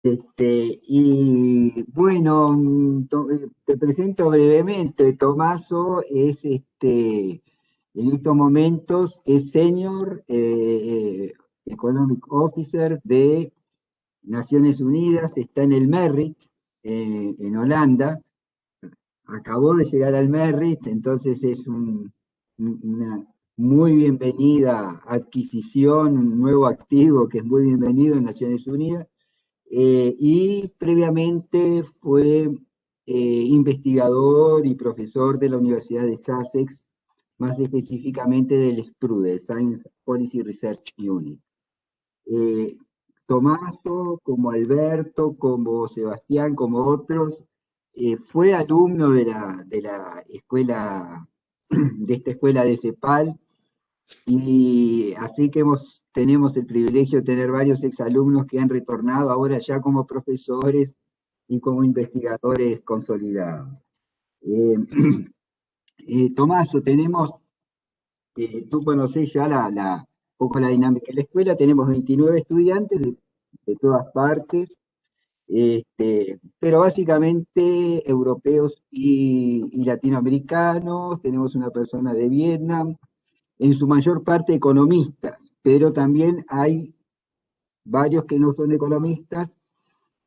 Y bueno, te presento brevemente. Tommaso es en estos momentos es Senior Economic Officer de Naciones Unidas, está en el Merritt, en Holanda. Acabó de llegar al Merritt, entonces es una muy bienvenida adquisición, un nuevo activo que es muy bienvenido en Naciones Unidas. Y previamente fue investigador y profesor de la Universidad de Sussex, más específicamente del SPRU, Science Policy Research Unit. Eh, Tommaso, como Alberto, como Sebastián, como otros, fue alumno de la escuela, de esta escuela de CEPAL, y así que tenemos el privilegio de tener varios exalumnos que han retornado ahora ya como profesores y como investigadores consolidados. Eh, Tomaso, tú conocés ya un poco la dinámica de la escuela, tenemos 29 estudiantes de todas partes, pero básicamente europeos y latinoamericanos, tenemos una persona de Vietnam, en su mayor parte economistas, pero también hay varios que no son economistas.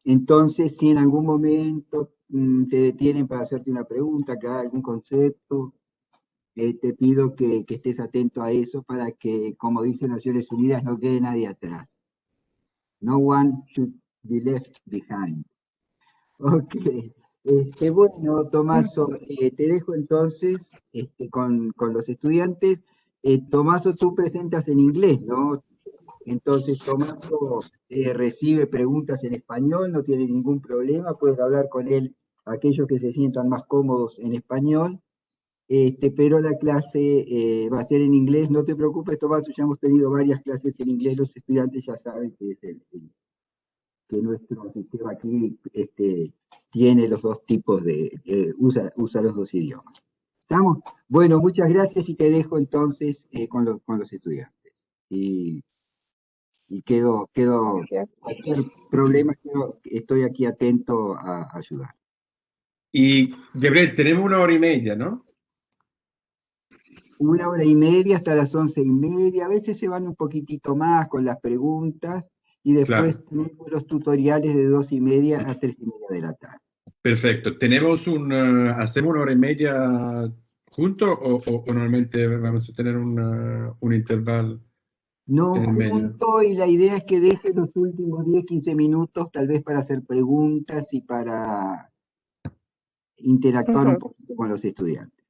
Entonces, si en algún momento te detienen para hacerte una pregunta, que haga algún concepto, te pido que estés atento a eso para que, como dice Naciones Unidas, no quede nadie atrás. No one should be left behind. Ok. Bueno, Tomaso, te dejo entonces con los estudiantes. Tomaso, tú presentas en inglés, ¿no? Entonces, Tommaso recibe preguntas en español, no tiene ningún problema, pueden hablar con él aquellos que se sientan más cómodos en español, pero la clase va a ser en inglés. No te preocupes, Tommaso, ya hemos tenido varias clases en inglés, los estudiantes ya saben que nuestro sistema aquí tiene los dos tipos usa los dos idiomas. ¿Estamos? Bueno, muchas gracias y te dejo entonces con los estudiantes. Y y cualquier problema, estoy aquí atento a ayudar. Y, Gabriel, tenemos 1 hora y media, ¿no? 1 hora y media hasta las 11:30, a veces se van un poquitito más con las preguntas, y después Claro, tenemos los tutoriales de 2:30 a 3:30 de la tarde. perfecto. ¿Hacemos 1 hora y media juntos o normalmente vamos a tener un intervalo No en el medio? junto, y la idea es que deje los últimos 10, 15 minutos tal vez para hacer preguntas y para interactuar un Ujú. poquito con los estudiantes.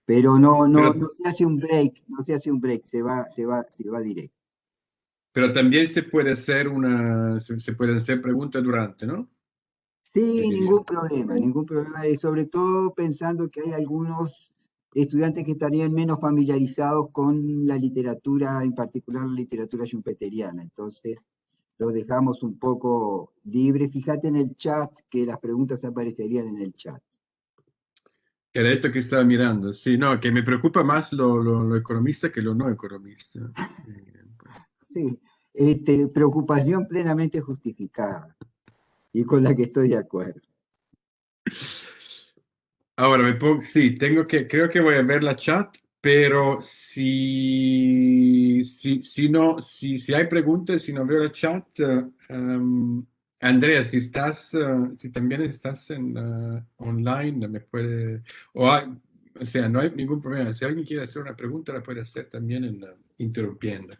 Pero no, Pero, no, no se hace un break, no se hace un break, se va directo. pero también se pueden hacer preguntas durante, ¿no? Yo Sí, diría. ningún problema, y sobre todo pensando que hay algunos estudiantes que estarían menos familiarizados con la literatura, en particular la literatura schumpeteriana. Entonces, los dejamos un poco libres. Fíjate en el chat que las preguntas aparecerían en el chat. Era esto que estaba mirando. Sí, no, que me preocupa más lo economista que lo no economista. Pues. Sí, preocupación plenamente justificada y con la que estoy de acuerdo. Ahora sí, creo que voy a ver la chat, pero si hay preguntas, si no veo la chat, Andrea, si también estás online, me puede, o sea, no hay ningún problema. Si alguien quiere hacer una pregunta, la puede hacer también interrumpiendo,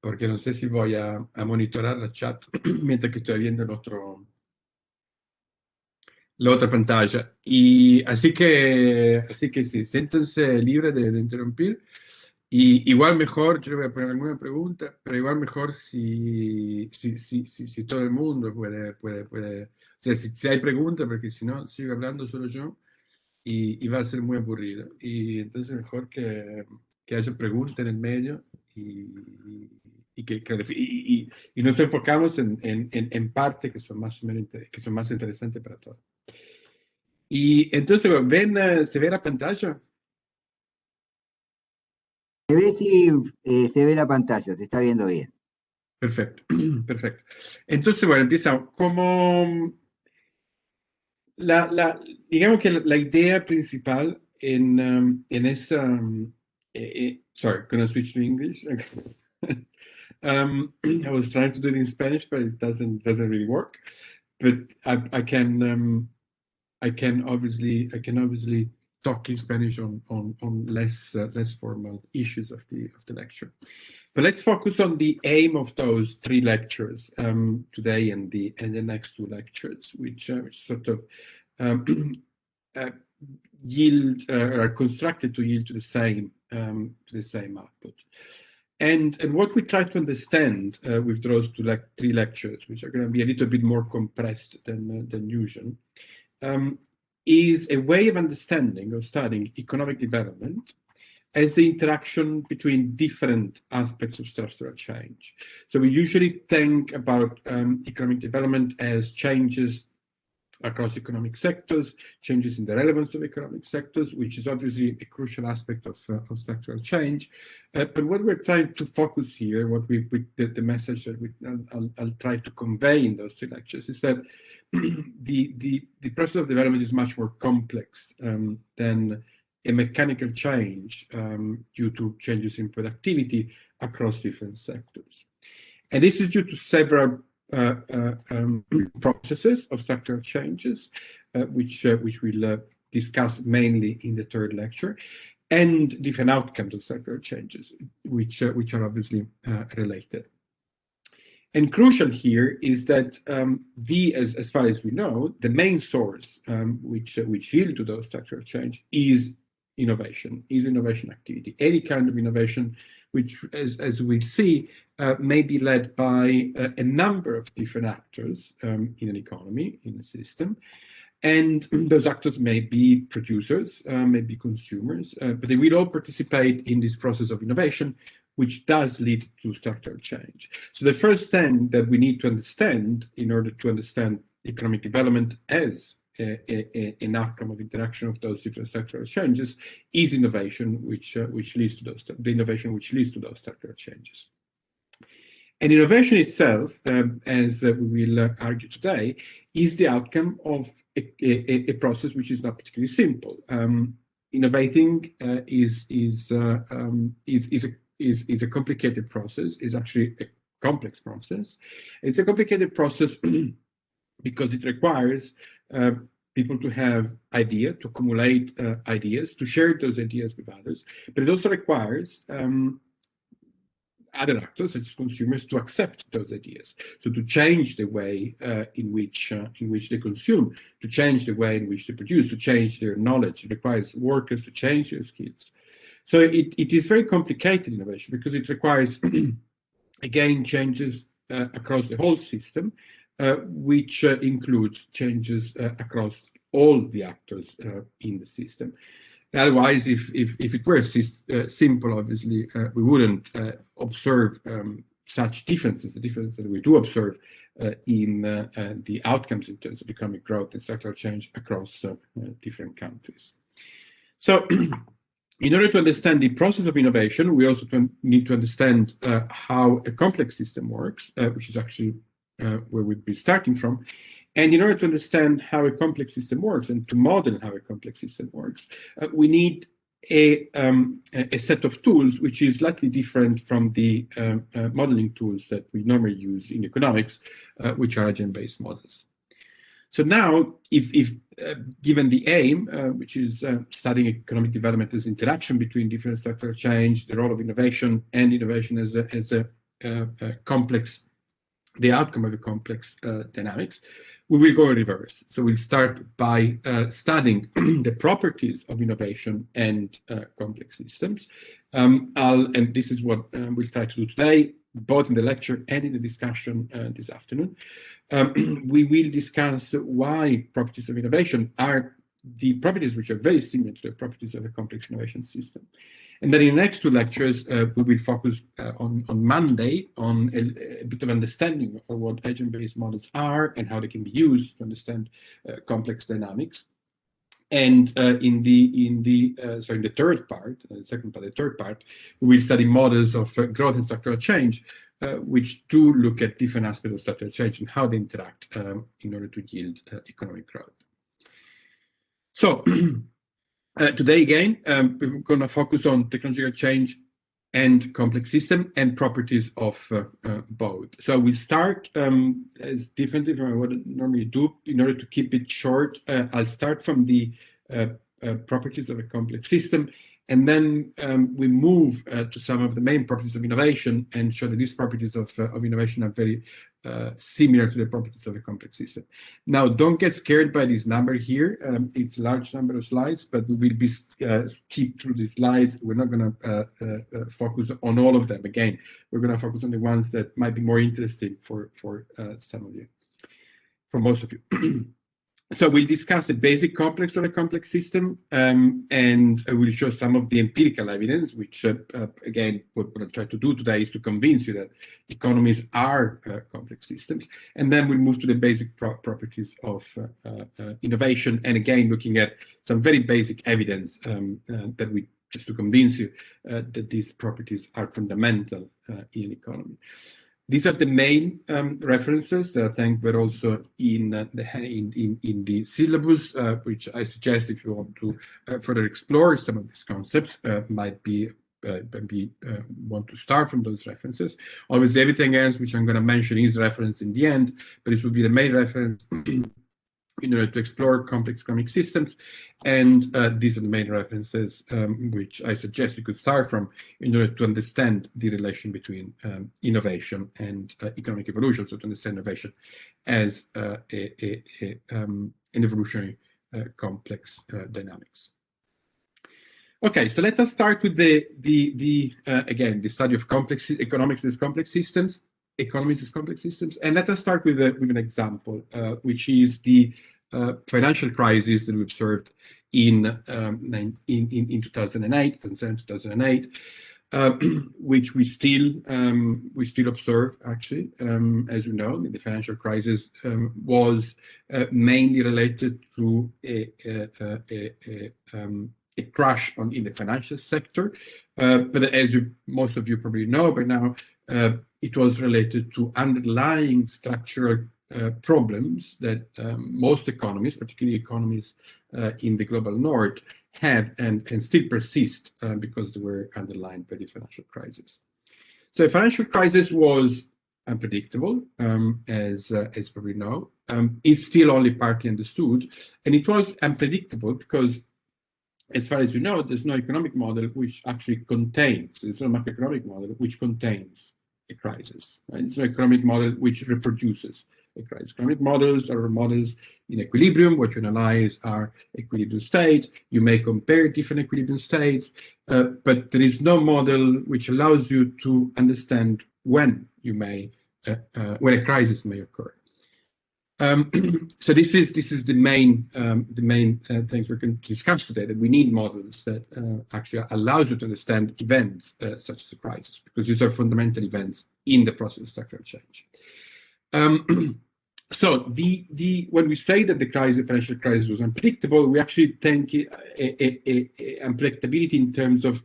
porque no sé si voy a monitorar la chat mientras que estoy viendo la otra pantalla. Y así que sí, siéntense libres de interrumpir. Y igual mejor, yo le voy a poner alguna pregunta, pero igual mejor si todo el mundo puede. O sea, si hay preguntas, porque si no, sigo hablando solo yo y va a ser muy aburrido. Y entonces mejor que haya preguntas en el medio y nos enfocamos en partes que son más o menos que son más interesantes para todos. Y entonces, ¿se ve la pantalla? Se ve si se ve la pantalla, se está viendo bien. Perfecto, perfecto. Entonces, bueno, empieza como digamos que la idea principal en esa, sorry, gonna switch to English. I was trying to do it in Spanish, but it doesn't really work. But I can obviously talk in Spanish on less formal issues of the lecture. But let's focus on the aim of those 3 lectures today and the next 2 lectures, which sort of yield are constructed to yield to the same output. And what we try to understand with those 3 lectures, which are going to be a little bit more compressed than usual, is a way of understanding or studying economic development as the interaction between different aspects of structural change. So we usually think about economic development as changes across economic sectors, changes in the relevance of economic sectors, which is obviously a crucial aspect of structural change. But what we're trying to focus here, the message that I'll try to convey in those 3 lectures is that the process of development is much more complex than a mechanical change due to changes in productivity across different sectors. And this is due to several processes of structural changes, which we'll discuss mainly in the 3rd lecture, and different outcomes of structural changes, which are obviously related. And crucial here is that as far as we know, the main source which yield to those structural change is innovation activity. Any kind of innovation, which, as we see, may be led by a number of different actors in an economy, in a system. And those actors may be producers, may be consumers, but they will all participate in this process of innovation, which does lead to structural change. So the first thing that we need to understand in order to understand economic development as an outcome of interaction of those different structural changes is innovation, which leads to those structural changes. And innovation itself, as we will argue today, is the outcome of a process which is not particularly simple. Innovating is a complicated process. Is actually a complex process. It's a complicated process because it requires people to have ideas, to accumulate ideas, to share those ideas with others. But it also requires other actors, such as consumers, to accept those ideas. So to change the way in which they consume, to change the way in which they produce, to change their knowledge. It requires workers to change their skills. So it is very complicated innovation because it requires, again, changes across the whole system, which includes changes across all the actors in the system. Otherwise, if it were simple, obviously, we wouldn't observe such differences, the differences that we do observe in the outcomes in terms of economic growth and structural change across different countries. So, in order to understand the process of innovation, we also need to understand how a complex system works, which is actually where we'd be starting from. And in order to understand how a complex system works and to model how a complex system works, we need a set of tools which is slightly different from the modeling tools that we normally use in economics, which are agent-based models. So now, if given the aim, which is studying economic development as interaction between different structural change, the role of innovation, and innovation as a complex, the outcome of a complex dynamics, we will go in reverse. So we'll start by studying the properties of innovation and complex systems. And this is what we'll try to do today, both in the lecture and in the discussion this afternoon. We will discuss why properties of innovation are the properties which are very similar to the properties of a complex innovation system. And then in the next 2 lectures, we will focus on Monday on a bit of understanding of what agent-based models are and how they can be used to understand complex dynamics. And in the third part, the second part, the third part, we will study models of growth and structural change, which do look at different aspects of structural change and how they interact in order to yield economic growth. So today again, we're going to focus on technological change and complex system and properties of both. So we start as differently from what I normally do. In order to keep it short, I'll start from the properties of a complex system, and then we move to some of the main properties of innovation and show that these properties of innovation are very similar to the properties of a complex system. Now, don't get scared by this number here. It's a large number of slides, but we will be skip through the slides. We're not going to focus on all of them. Again, we're going to focus on the ones that might be more interesting for some of you, for most of you. So we'll discuss the basic complex of a complex system, and we'll show some of the empirical evidence, which, again, what I'll try to do today is to convince you that economies are complex systems. And then we'll move to the basic properties of innovation, and again, looking at some very basic evidence that we just to convince you that these properties are fundamental in an economy. These are the main references that I think were also in the syllabus, which I suggest if you want to further explore some of these concepts, might be want to start from those references. Obviously, everything else which I'm going to mention is referenced in the end, but this will be the main reference in order to explore complex economic systems. And these are the main references which I suggest you could start from in order to understand the relation between innovation and economic evolution, so to understand innovation as an evolutionary complex dynamics. Okay, so let us start with again, the study of complex economics as complex systems, economies as complex systems, and let us start with an example, which is the financial crisis that we observed in 2008, 2008, which we still observe. Actually, as you know, the financial crisis was mainly related to a crash in the financial sector, but as most of you probably know by now, it was related to underlying structural problems that most economies, particularly economies in the global north, have and can still persist because they were underlined by the financial crisis. So the financial crisis was unpredictable, as probably know, is still only partly understood, and it was unpredictable because, as far as we know, there's no economic model which actually contains, there's no macroeconomic model which contains a crisis. Right? It's no economic model which reproduces a crisis. Economic models are models in equilibrium. What you analyze are equilibrium states. You may compare different equilibrium states, but there is no model which allows you to understand when when a crisis may occur. So this is the main things we're going to discuss today, that we need models that actually allows you to understand events such as a crisis, because these are fundamental events in the process of structural change. So when we say that the financial crisis was unpredictable, we actually think unpredictability in terms of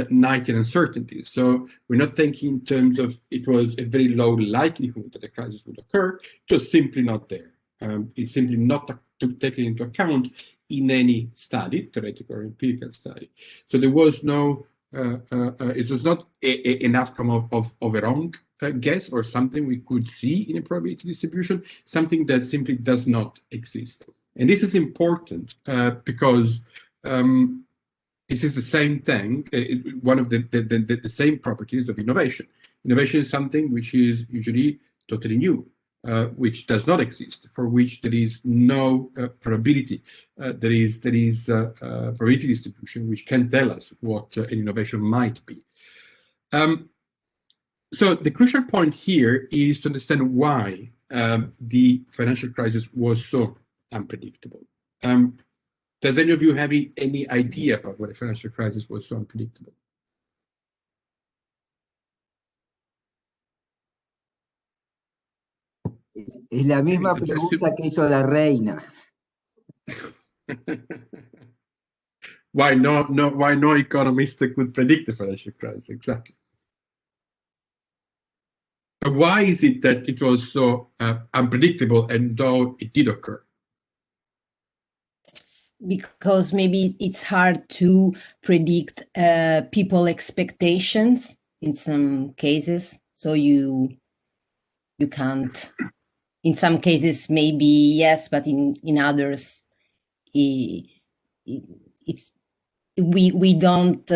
night and uncertainty. So we're not thinking in terms of it was a very low likelihood that a crisis would occur, it was simply not there. It's simply not taken into account in any study, theoretical or empirical study. So there was no, it was not an outcome of a wrong guess or something we could see in a probability distribution, something that simply does not exist. And this is important because this is the same thing, one of the same properties of innovation. Innovation is something which is usually totally new, which does not exist, for which there is no probability. There is probability distribution which can tell us what an innovation might be. So the crucial point here is to understand why the financial crisis was so unpredictable. Does any of you have any idea about why the financial crisis was so unpredictable? Es la misma pregunta que hizo la reina. Why no economist could predict the financial crisis? Exactly. But why is it that it was so unpredictable, and though it did occur? Because maybe it's hard to predict people expectations in some cases. So you can't. In some cases, maybe yes, but in others, it's we don't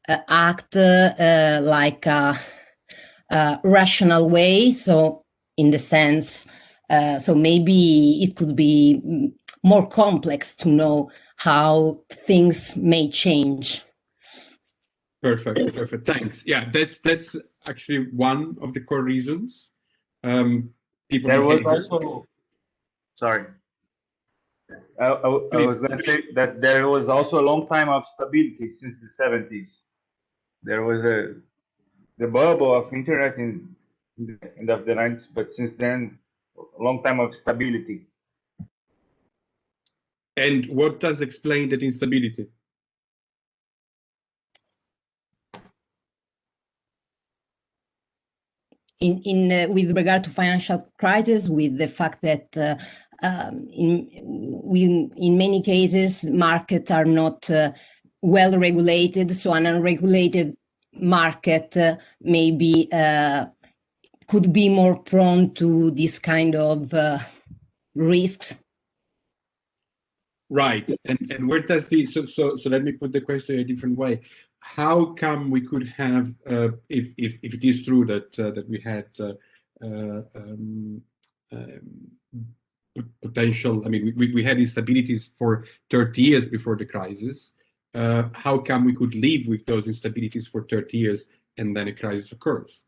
act like a rational way. So in the sense, so maybe it could be more complex to know how things may change. Perfect. Thanks. Yeah, that's actually one of the core reasons. People there was behavior. also, sorry, I was going to say that there was also a long time of stability since the 70s. There was the bubble of internet in the end of the 90s, but since then, a long time of stability. And what does explain that instability? With regard to financial crisis, with the fact that in many cases markets are not well regulated, so an unregulated market maybe could be more prone to this kind of risks. Right, and where does the so let me put the question a different way. How come we could have, if it is true that that we had potential, I mean, we had instabilities for 30 years before the crisis. How come we could live with those instabilities for 30 years and then a crisis occurs?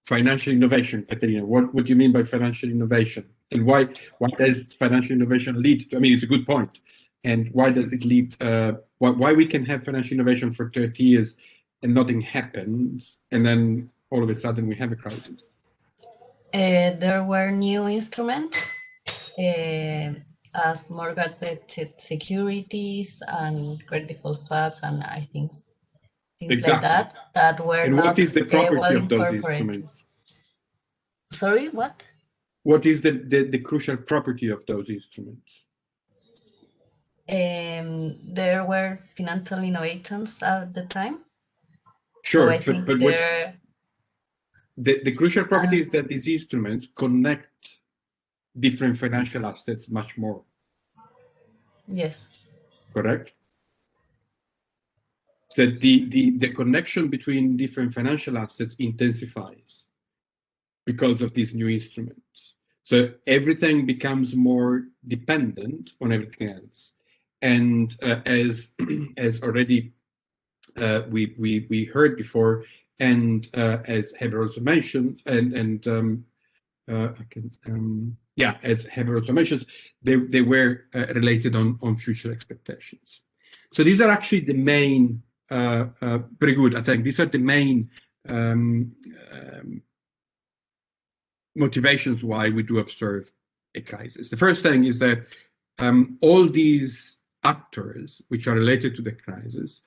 Financial innovation, Caterina. What do you mean by financial innovation? And why does financial innovation lead to, I mean, it's a good point. And why does it lead, why we can have financial innovation for 30 years and nothing happens, and then all of a sudden we have a crisis? There were new instruments as mortgage-backed securities and credit default swaps, and I think things Exactly. like that were and not what is the property well of those incorporated. instruments? Sorry, what? What is the crucial property of those instruments? There were financial innovations at the time. Sure, so I think but there. The crucial property is that these instruments connect different financial assets much more. Yes. Correct? So the connection between different financial assets intensifies because of these new instruments. So everything becomes more dependent on everything else. And as already we heard before, and as Heber also mentioned, as Heber also mentions, they were related on future expectations. So these are actually the main, very good, I think, these are the main motivations why we do observe a crisis. The first thing is that all these actors which are related to the crisis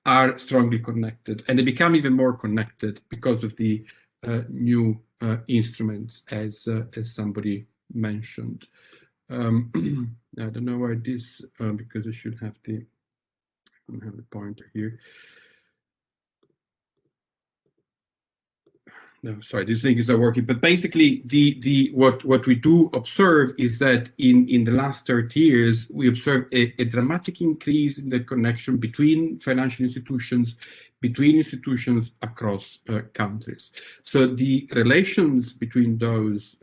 are strongly connected, and they become even more connected because of the new instruments, as somebody mentioned. I don't know where this, because I should have the pointer here. No, sorry, this link is not working. But basically, what we do observe is that in the last 30 years, we observe a dramatic increase in the connection between financial institutions, between institutions across countries. So the relations between those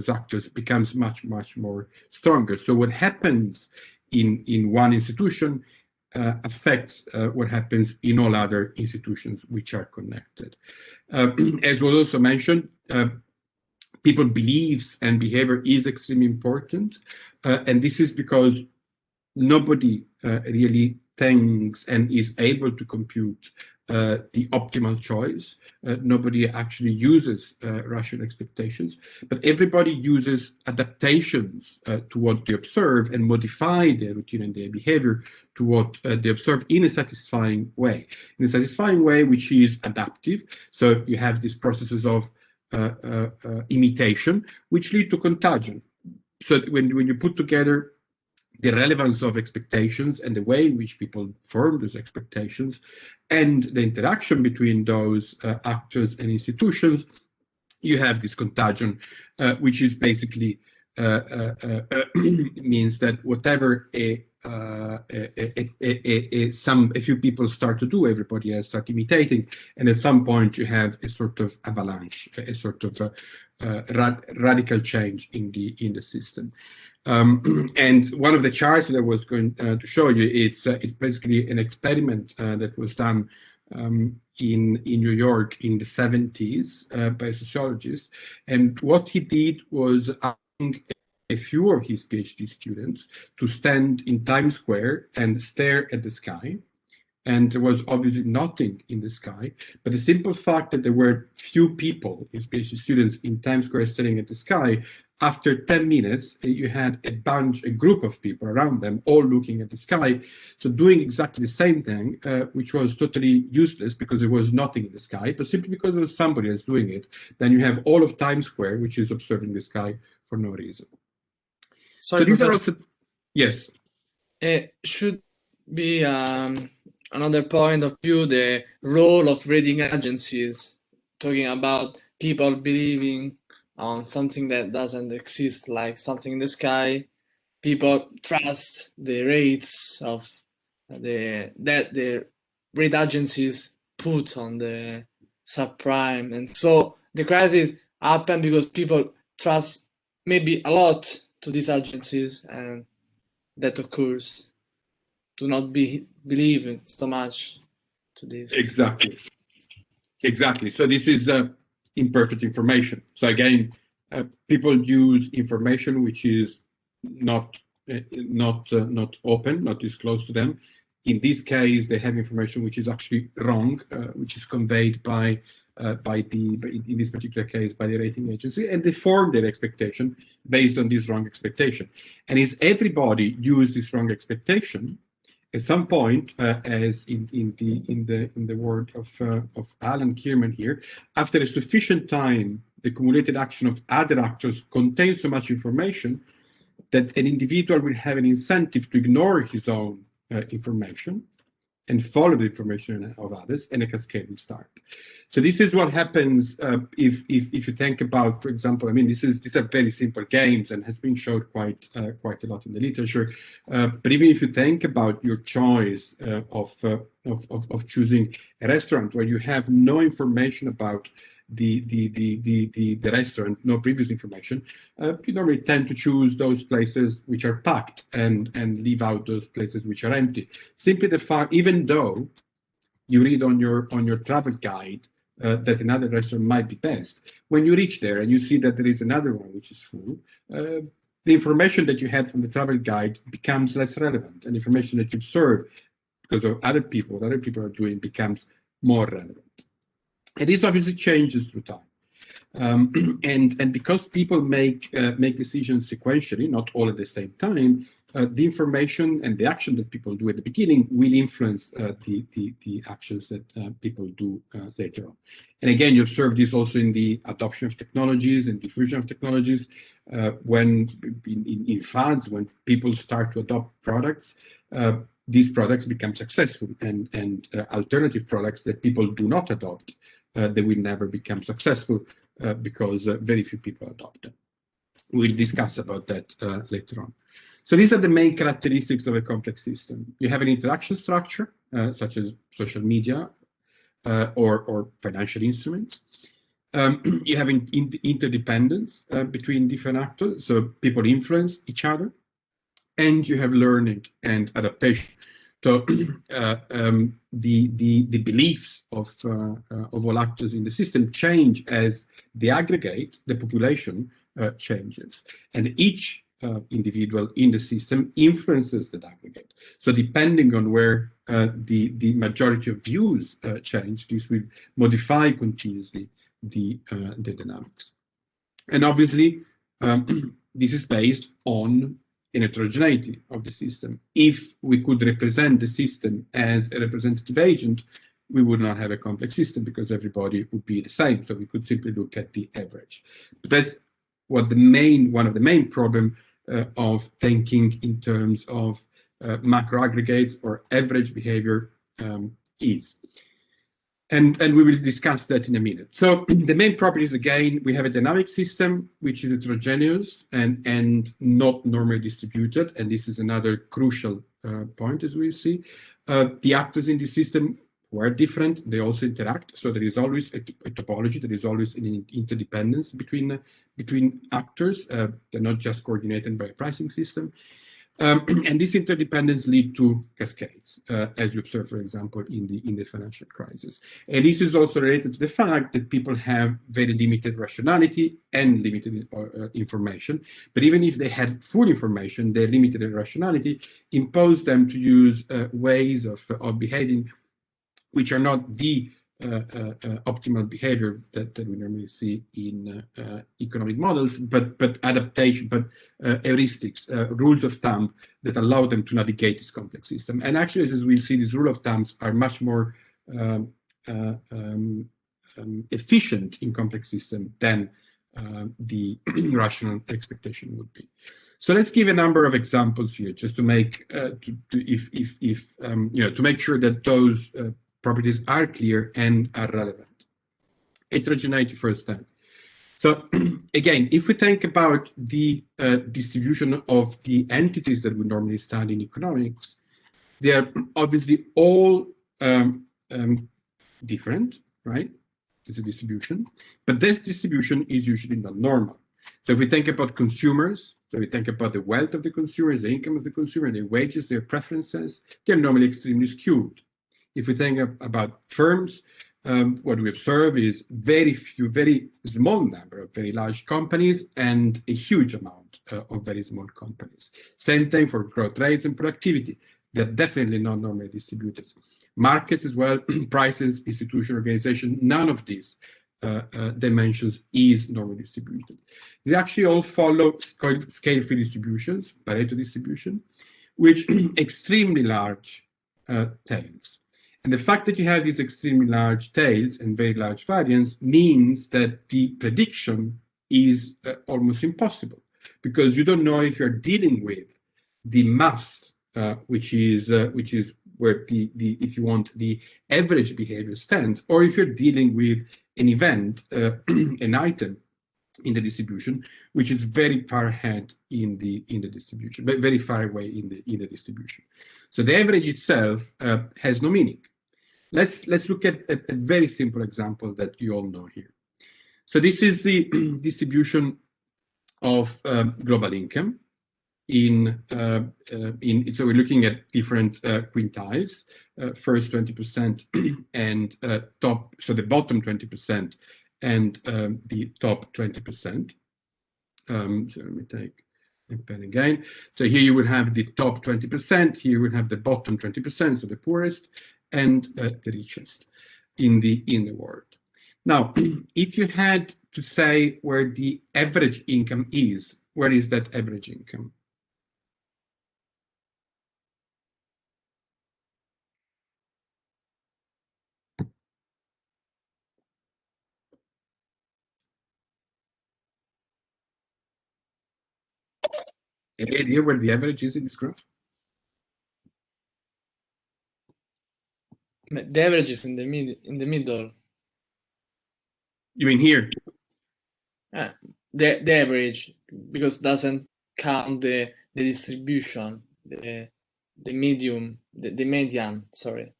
actors becomes much more stronger. So what happens in one institution affects what happens in all other institutions which are connected. As was also mentioned, people's beliefs and behavior is extremely important, and this is because nobody really thinks and is able to compute the optimal choice. Nobody actually uses rational expectations, but everybody uses adaptations to what they observe and modify their routine and their behavior to what they observe in a satisfying way. In a satisfying way, which is adaptive. So you have these processes of imitation, which lead to contagion. So when you put together the relevance of expectations and the way in which people form those expectations and the interaction between those actors and institutions, you have this contagion, which is basically means that whatever a few people start to do, everybody else start imitating, and at some point you have a sort of avalanche, a sort of radical change in the system. And one of the charts that I was going to show you is it's basically an experiment that was done in New York in the 70s by a sociologist. And what he did was asking a few of his PhD students to stand in Times Square and stare at the sky. And there was obviously nothing in the sky, but the simple fact that there were few people, his PhD students, in Times Square staring at the sky, after 10 minutes, you had a group of people around them, all looking at the sky, so doing exactly the same thing, which was totally useless because there was nothing in the sky, but simply because there was somebody else doing it. Then you have all of Times Square, which is observing the sky for no reason. Sorry, so these are also, yes. It should be another point of view, the role of rating agencies, talking about people believing on something that doesn't exist, like something in the sky. People trust the rates of the rate agencies put on the subprime, and so the crisis happened because people trust maybe a lot to these agencies, and that occurs to not believe so much to this. Exactly. So this is imperfect information. So again, people use information which is not open, not disclosed to them. In this case, they have information which is actually wrong, which is conveyed by in this particular case, by the rating agency, and they form their expectation based on this wrong expectation. And is everybody use this wrong expectation? At some point, as in the word of Alan Kierman here, after a sufficient time, the cumulated action of other actors contains so much information that an individual will have an incentive to ignore his own information and follow the information of others, and a cascade will start. So this is what happens if you think about, for example, I mean, these are very simple games and has been showed quite a lot in the literature. But even if you think about your choice of choosing a restaurant where you have no information about the restaurant, no previous information, you normally tend to choose those places which are packed and leave out those places which are empty. Simply the fact, even though you read on your travel guide that another restaurant might be best, when you reach there and you see that there is another one which is full, the information that you had from the travel guide becomes less relevant, and information that you observe because of what other people are doing becomes more relevant. And this obviously changes through time. And because people make decisions sequentially, not all at the same time, the information and the action that people do at the beginning will influence the actions that people do later on. And again, you observe this also in the adoption of technologies and diffusion of technologies. When in fads, when people start to adopt products, these products become successful, and alternative products that people do not adopt, they will never become successful because very few people adopt them. We'll discuss about that later on. So these are the main characteristics of a complex system. You have an interaction structure, such as social media or financial instruments. You have interdependence between different actors, so people influence each other. And you have learning and adaptation. So the beliefs of all actors in the system change as the aggregate, the population, changes, and each individual in the system influences the aggregate. So depending on where the majority of views change, this will modify continuously the dynamics. And obviously, this is based on an heterogeneity of the system. If we could represent the system as a representative agent, we would not have a complex system because everybody would be the same. So we could simply look at the average. But that's what one of the main problem of thinking in terms of macro aggregates or average behavior is. And we will discuss that in a minute. So the main properties, again, we have a dynamic system, which is heterogeneous and not normally distributed. And this is another crucial point, as we see. The actors in the system were different. They also interact. So there is always a topology. There is always an interdependence between actors. They're not just coordinated by a pricing system. And this interdependence lead to cascades, as you observe, for example, in the financial crisis. And this is also related to the fact that people have very limited rationality and limited information. But even if they had full information, their limited rationality imposed them to use ways of behaving which are not the optimal behavior that we normally see in economic models, but adaptation, but heuristics, rules of thumb that allow them to navigate this complex system. And actually, as we'll see, these rule of thumbs are much more efficient in complex system than the rational expectation would be. So let's give a number of examples here, just to make to make sure that those properties are clear and are relevant. Heterogeneity first time. So again, if we think about the distribution of the entities that we normally study in economics, they are obviously all different, right? It's a distribution, but this distribution is usually not normal. So if we think about consumers, so we think about the wealth of the consumers, the income of the consumer, their wages, their preferences, they're normally extremely skewed. If we think about firms, what we observe is very small number of very large companies and a huge amount of very small companies. Same thing for growth rates and productivity. They're definitely not normally distributed. Markets as well, prices, institution, organization, none of these dimensions is normally distributed. They actually all follow scale-free distributions, Pareto distribution, which extremely large tails. And the fact that you have these extremely large tails and very large variance means that the prediction is almost impossible, because you don't know if you're dealing with the mass, which is where if you want, the average behavior stands, or if you're dealing with an event, an item in the distribution, which is very far ahead in the distribution, but very far away in the distribution. So the average itself has no meaning. Let's look at a very simple example that you all know here. So this is the distribution of global income. So we're looking at different quintiles, first 20% and top, so the bottom 20% and the top 20%. So let me take a pen again. So here you would have the top 20%, here you would have the bottom 20%, so the poorest and the richest in the world. Now, if you had to say where the average income is, where is that average income? Any idea where the average is in this graph? The average is in the middle. You mean here? The average, because doesn't count the distribution, the medium, the median. Sorry.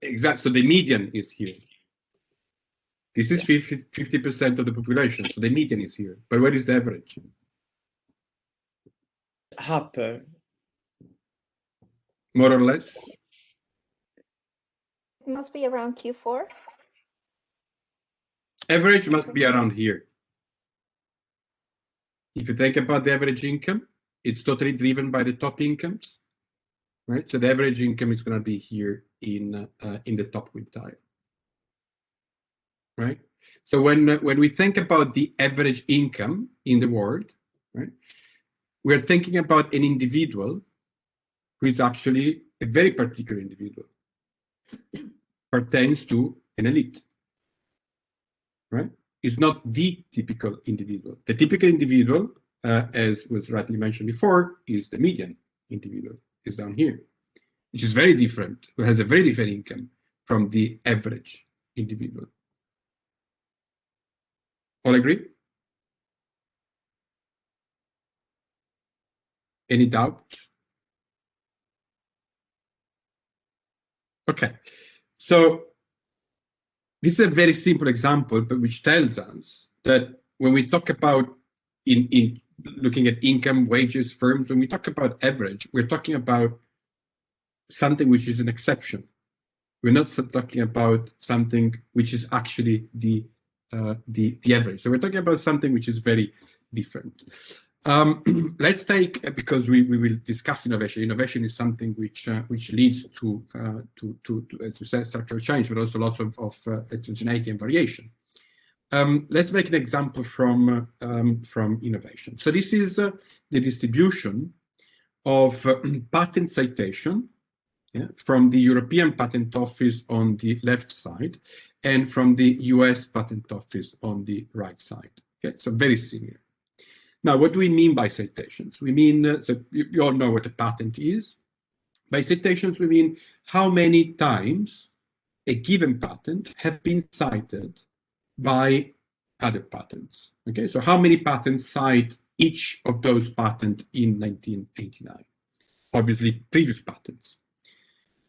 Exactly. So the median is here. This is 50% of the population. So the median is here. But where is the average? Upper. More or less? It must be around Q4. Average must be around here. If you think about the average income, it's totally driven by the top incomes. right? So the average income is going to be here in the top quintile, right? So when we think about the average income in the world, right, we're thinking about an individual who is actually a very particular individual, pertains to an elite, right? It's not the typical individual. The typical individual, as was rightly mentioned before, is the median individual, is down here, which is very different, who has a very different income from the average individual. All agree? Any doubt? Okay, so this is a very simple example, but which tells us that when we talk about in looking at income, wages, firms, when we talk about average, we're talking about something which is an exception. We're not talking about something which is actually the average. So we're talking about something which is very different. Let's take, because we will discuss innovation. Innovation is something which leads to as you said, structural change, but also lots of heterogeneity and variation. Let's make an example from innovation. So this is the distribution of patent citation, yeah, from the European Patent Office on the left side and from the US Patent Office on the right side. Okay, so very similar. Now, what do we mean by citations? We mean, so you all know what a patent is. By citations, we mean how many times a given patent have been cited by other patents. Okay, so how many patents cite each of those patents in 1989? Obviously, previous patents.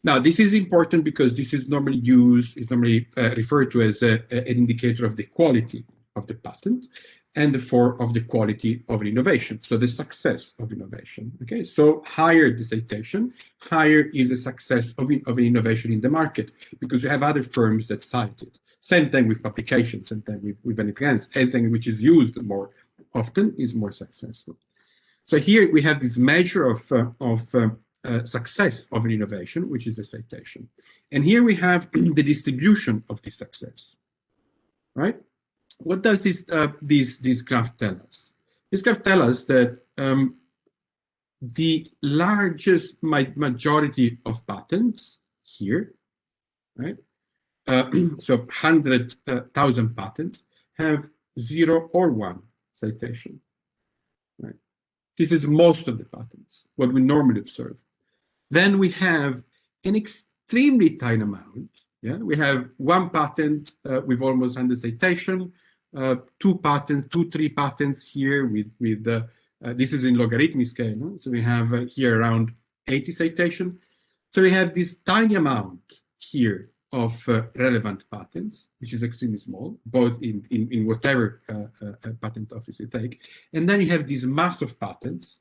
Now, this is important because this is normally used, is normally referred to as an indicator of the quality of the patent and therefore of the quality of an innovation, so the success of innovation. Okay, so higher the citation, higher is the success of an innovation in the market, because you have other firms that cite it. Same thing with publications, same thing with anything else. Anything which is used more often is more successful. So here we have this measure of success of an innovation, which is the citation. And here we have the distribution of this success, right? What does this graph tell us? This graph tells us that the largest majority of patents here, right? So 100,000 patents have 0 or 1 citation, right? This is most of the patents, what we normally observe. Then we have an extremely tiny amount. Yeah, we have 1 patent with almost 100 citation, 2 patents, 3 patents here with this is in logarithmic scale. No? So we have here around 80 citation. So we have this tiny amount here of relevant patents, which is extremely small, both in whatever patent office you take. And then you have this mass of patents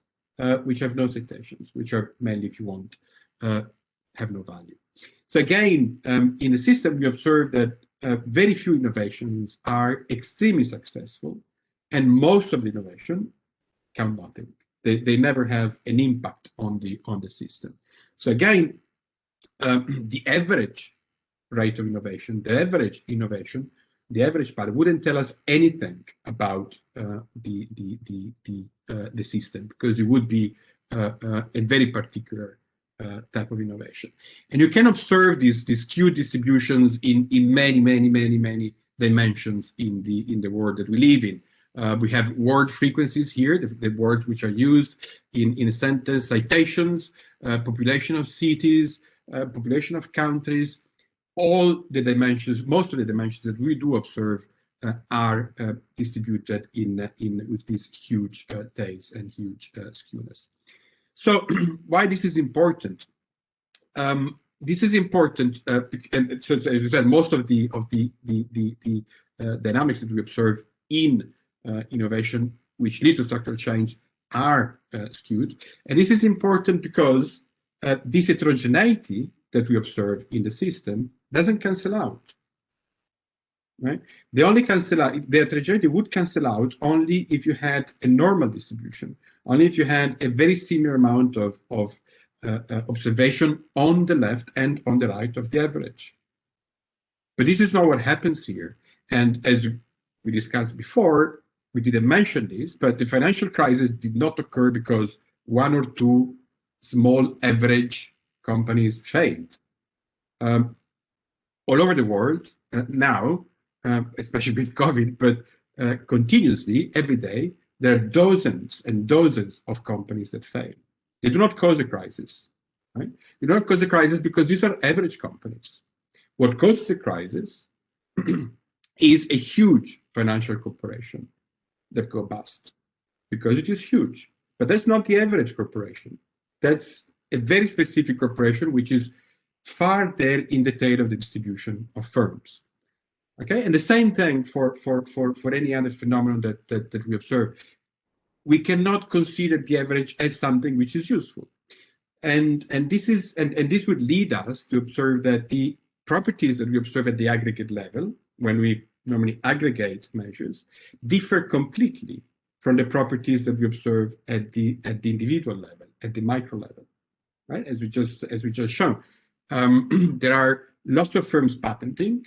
which have no citations, which are mainly, if you want, have no value. So again, in the system, we observe that very few innovations are extremely successful, and most of the innovation count nothing. They never have an impact on the system. So again, the average rate of innovation, the average innovation, the average part wouldn't tell us anything about the system, because it would be a very particular type of innovation. And you can observe these skewed distributions in many dimensions in the world that we live in. We have word frequencies here, the words which are used in a sentence, citations, population of cities, population of countries. All the dimensions, most of the dimensions that we do observe are distributed with these huge tails and huge skewness. So why this is important? This is important, and so as you said, most of the dynamics that we observe in innovation, which lead to structural change, are skewed. And this is important because this heterogeneity that we observe in the system doesn't cancel out, right? They only cancel out, the heterogeneity would cancel out only if you had a normal distribution, only if you had a very similar amount of observation on the left and on the right of the average. But this is not what happens here. And as we discussed before, we didn't mention this, but the financial crisis did not occur because one or two small average companies failed. All over the world now, especially with COVID, but continuously, every day, there are dozens and dozens of companies that fail. They do not cause a crisis, right? They do not cause a crisis because these are average companies. What causes the crisis is a huge financial corporation that go bust because it is huge. But that's not the average corporation. That's a very specific corporation which is far there in the tail of the distribution of firms. Okay, and the same thing for any other phenomenon that we observe. We cannot consider the average as something which is useful. And this would lead us to observe that the properties that we observe at the aggregate level, when we normally aggregate measures, differ completely from the properties that we observe at the individual level, at the micro level, right? As we just shown, there are lots of firms patenting,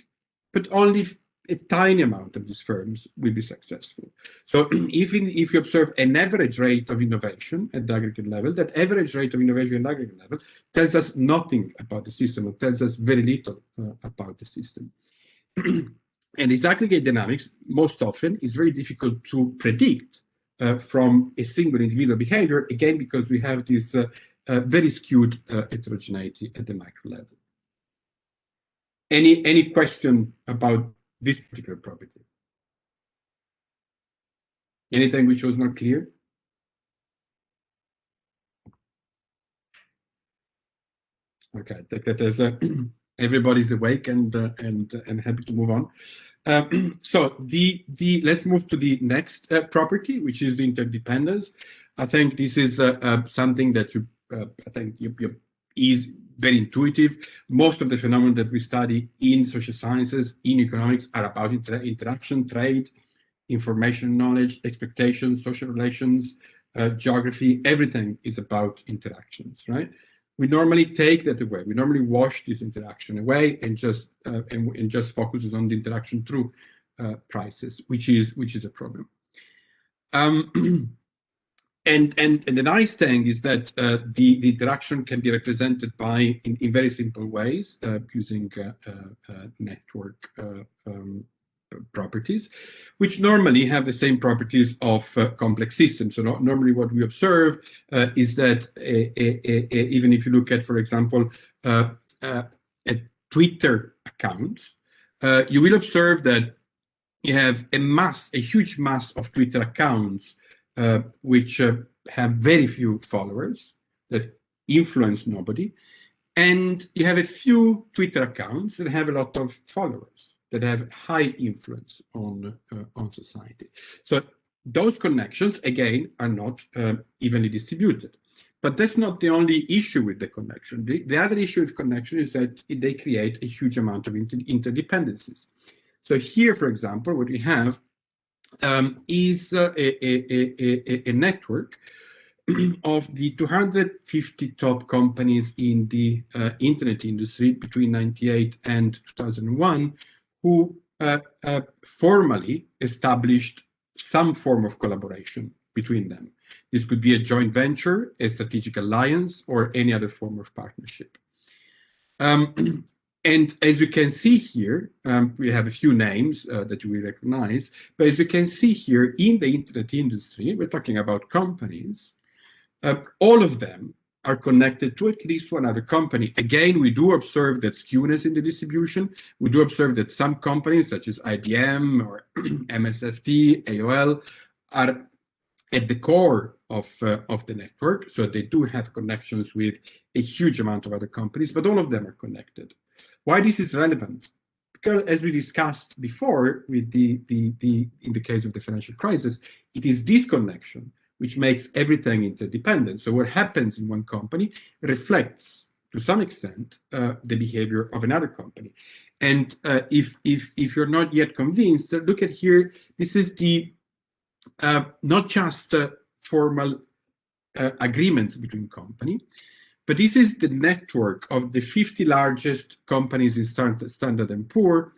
but only a tiny amount of these firms will be successful. So if you observe an average rate of innovation at the aggregate level, that average rate of innovation at the aggregate level tells us nothing about the system, or tells us very little about the system. And this aggregate dynamics, most often, is very difficult to predict from a single individual behavior, again, because we have this very skewed heterogeneity at the micro level. Any question about this particular property? Anything which was not clear? Okay, I think that there's everybody's awake and happy to move on. So let's move to the next property, which is the interdependence. I think this is something that is very intuitive. Most of the phenomena that we study in social sciences, in economics, are about interaction, trade, information, knowledge, expectations, social relations, geography. Everything is about interactions, right? We normally take that away. We normally wash this interaction away and just focuses on the interaction through prices, which is a problem. And the nice thing is that the interaction can be represented in very simple ways using network properties, which normally have the same properties of complex systems. So normally what we observe is that even if you look at, for example, at Twitter accounts, you will observe that you have a huge mass of Twitter accounts which have very few followers, that influence nobody, and you have a few Twitter accounts that have a lot of followers, that have high influence on society. So those connections, again, are not evenly distributed. But that's not the only issue with the connection. The other issue with connection is that they create a huge amount of interdependencies. So here, for example, what we have is a network of the 250 top companies in the internet industry between 1998 and 2001, who formally established some form of collaboration between them. This could be a joint venture, a strategic alliance, or any other form of partnership. And as you can see here, we have a few names that you will recognize, but as you can see here in the internet industry, we're talking about companies, all of them are connected to at least one other company. Again, we do observe that skewness in the distribution. We do observe that some companies such as IBM or MSFT, AOL are at the core of the network. So they do have connections with a huge amount of other companies, but all of them are connected. Why this is relevant? Because as we discussed before with in the case of the financial crisis, it is this connection which makes everything interdependent. So what happens in one company reflects, to some extent, the behavior of another company. And if you're not yet convinced, look at here. This is the not just formal agreements between companies, But this is the network of the 50 largest companies in Standard & Poor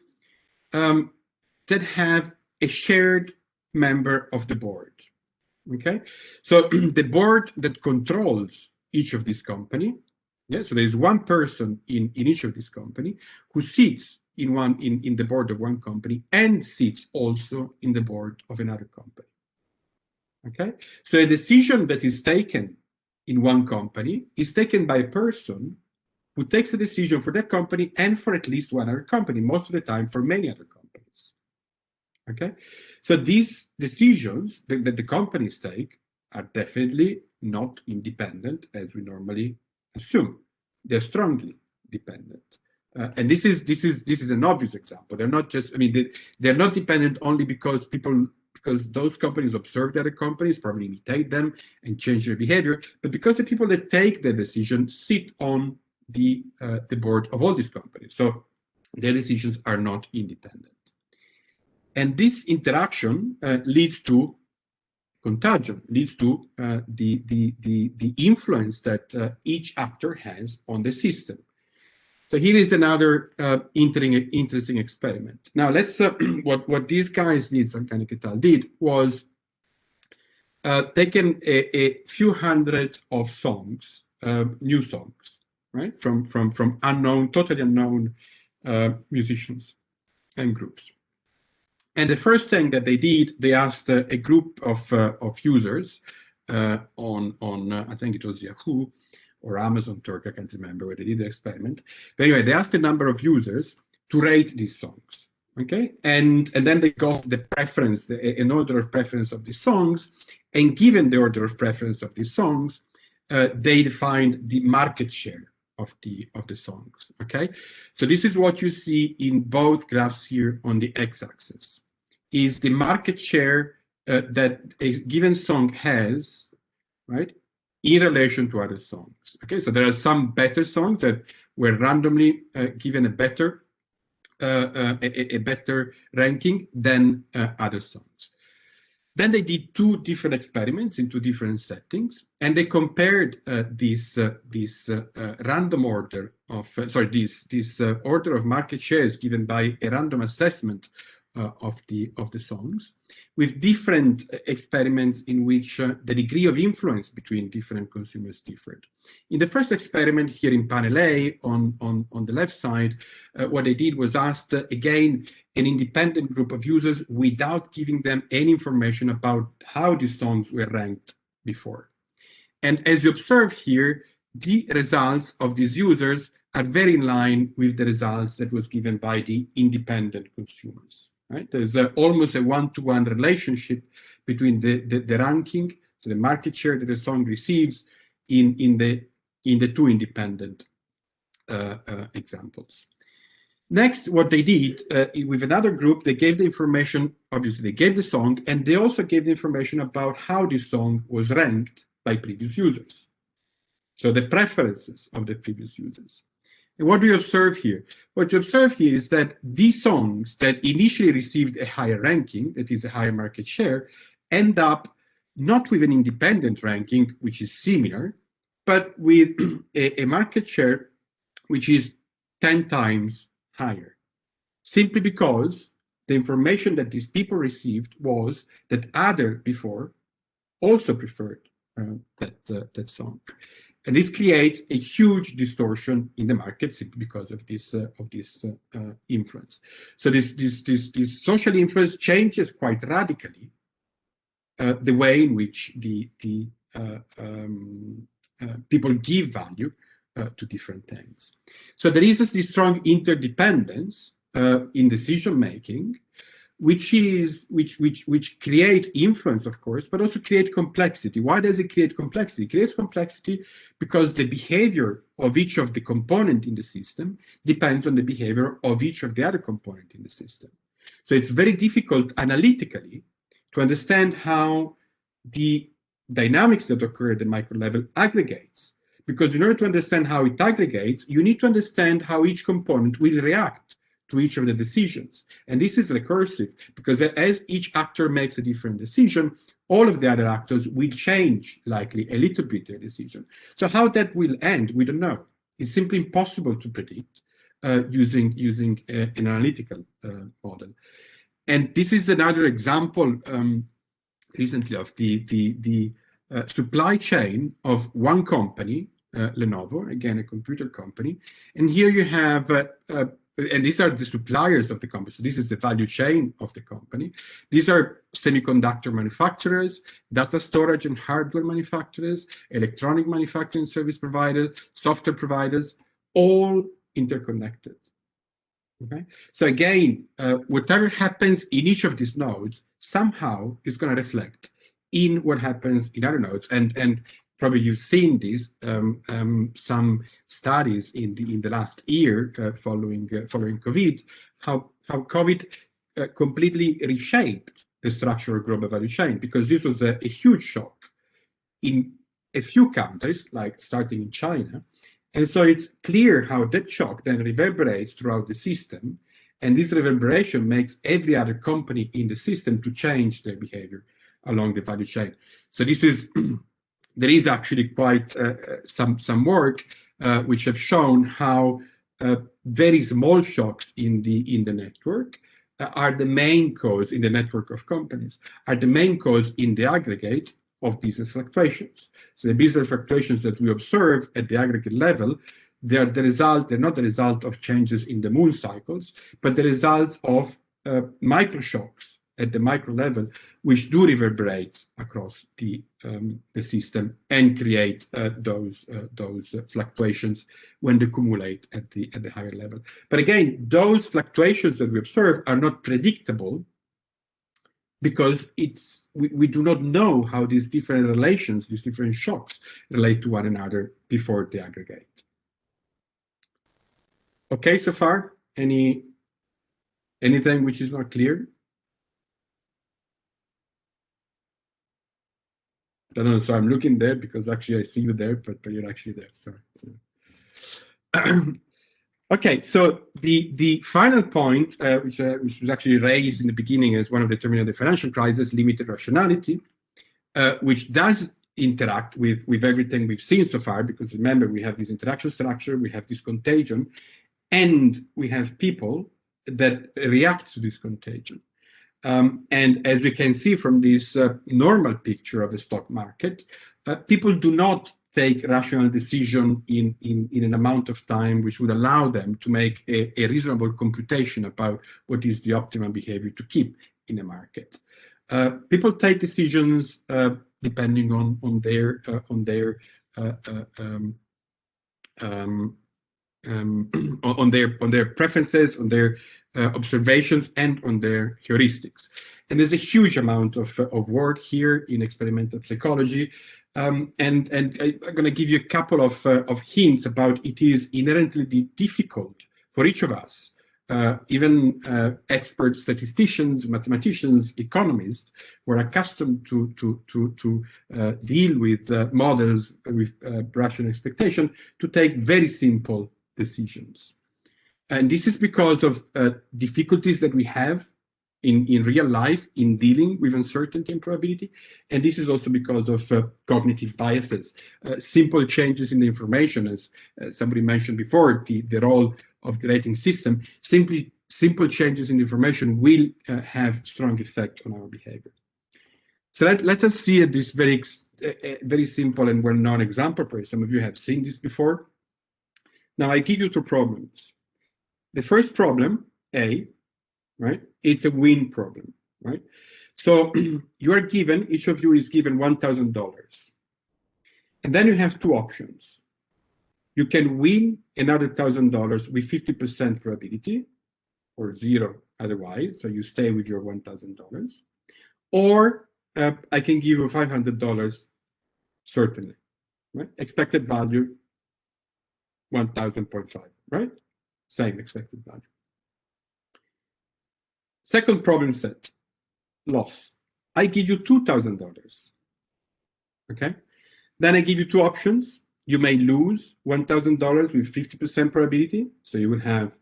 that have a shared member of the board. Okay, so the board that controls each of these companies, yeah, so there's one person in each of these companies who sits in the board of one company and sits also in the board of another company. Okay, so a decision that is taken in one company is taken by a person who takes a decision for that company and for at least one other company, most of the time for many other companies. Okay, so these decisions that the companies take are definitely not independent as we normally assume. They're strongly dependent. And this is an obvious example. They're not just, I mean, they're not dependent only because those companies observe the other companies, probably imitate them and change their behavior, but because the people that take the decision sit on the board of all these companies. So their decisions are not independent. And this interaction leads to contagion, leads to the influence that each actor has on the system. So here is another interesting experiment. Now let's what these guys did, Ciarli et al. Did was taken a few hundred of songs, new songs, right, from unknown, totally unknown musicians and groups. And the first thing that they did, they asked a group of users on I think it was Yahoo or Amazon Turk, I can't remember where they did the experiment. But anyway, they asked a number of users to rate these songs, okay? And then they got the preference, an order of preference of these songs, and given the order of preference of these songs, they defined the market share of the songs, okay? So this is what you see in both graphs here on the x-axis, is the market share that a given song has, right, in relation to other songs. Okay, so there are some better songs that were randomly given a better ranking than other songs. Then they did two different experiments in two different settings, and they compared this random order of this order of market shares given by a random assessment of the songs with different experiments in which the degree of influence between different consumers differed. In the first experiment here in panel A on the left side, what they did was asked again an independent group of users without giving them any information about how these songs were ranked before. And as you observe here, the results of these users are very in line with the results that was given by the independent consumers. Right? There's almost a one-to-one relationship between the ranking, so the market share that the song receives in the two independent examples. Next, what they did with another group, they gave the information, obviously they gave the song, and they also gave the information about how this song was ranked by previous users. So the preferences of the previous users. And what do you observe here? What you observe here is that these songs that initially received a higher ranking, that is a higher market share, end up not with an independent ranking, which is similar, but with a market share which is 10 times higher, simply because the information that these people received was that other before also preferred that song. And this creates a huge distortion in the market simply because of this influence. So this social influence changes quite radically the way in which the people give value to different things. So there is this strong interdependence in decision making, which create influence, of course, but also create complexity. Why does it create complexity? It creates complexity because the behavior of each of the component in the system depends on the behavior of each of the other component in the system. So it's very difficult analytically to understand how the dynamics that occur at the micro level aggregates. Because in order to understand how it aggregates, you need to understand how each component will react to each of the decisions. And this is recursive because as each actor makes a different decision, all of the other actors will change likely a little bit their decision. So how that will end, we don't know. It's simply impossible to predict using an analytical model. And this is another example recently of the supply chain of one company, Lenovo, again, a computer company. And here you have, and these are the suppliers of the company. So this is the value chain of the company. These are semiconductor manufacturers, data storage and hardware manufacturers, electronic manufacturing service providers, software providers, all interconnected. Okay. So again, whatever happens in each of these nodes somehow is going to reflect in what happens in other nodes. And probably you've seen this some studies in the last year following COVID, how COVID completely reshaped the structure of global value chain, because this was a huge shock in a few countries, like starting in China. And so it's clear how that shock then reverberates throughout the system. And this reverberation makes every other company in the system to change their behavior along the value chain. So this is, there is actually quite some work which have shown how very small shocks in the network are the main cause in the network of companies, are the main cause in the aggregate of business fluctuations. So the business fluctuations that we observe at the aggregate level, they're not the result of changes in the moon cycles, but the result of micro shocks at the micro level, which do reverberate across the system and create those fluctuations when they accumulate at the higher level. But again, those fluctuations that we observe are not predictable because we do not know how these different relations, these different shocks relate to one another before they aggregate. Okay, so far, anything which is not clear? I don't know, so I'm looking there because actually I see you there, but you're actually there, sorry. Okay, so the final point, which was actually raised in the beginning as one of the determinants of the financial crisis, limited rationality, which does interact with everything we've seen so far, because remember, we have this interaction structure, we have this contagion, and we have people that react to this contagion. And as we can see from this normal picture of the stock market, people do not take rational decision in an amount of time which would allow them to make a reasonable computation about what is the optimal behavior to keep in a market. People take decisions depending on their preferences, on their observations, and on their heuristics. And there's a huge amount of work here in experimental psychology. And I'm going to give you a couple of hints about it is inherently difficult for each of us, even expert statisticians, mathematicians, economists, who are accustomed to deal with models with rational expectation, to take very simple decisions. And this is because of difficulties that we have in real life in dealing with uncertainty and probability. And this is also because of cognitive biases. Simple changes in the information, as somebody mentioned before, the role of the rating system, simple changes in the information will have strong effect on our behavior. So let us see this very simple and well-known example. Some of you have seen this before. Now I give you two problems. The first problem, A, right? It's a win problem, right? So you are given, each of you is given $1,000. And then you have two options. You can win another $1,000 with 50% probability, or zero otherwise, so you stay with your $1,000. Or I can give you $500 certainly, right? Expected value, 1,000.5, right? Same expected value. Second problem set, loss. I give you $2,000, okay? Then I give you two options. You may lose $1,000 with 50% probability, so you will have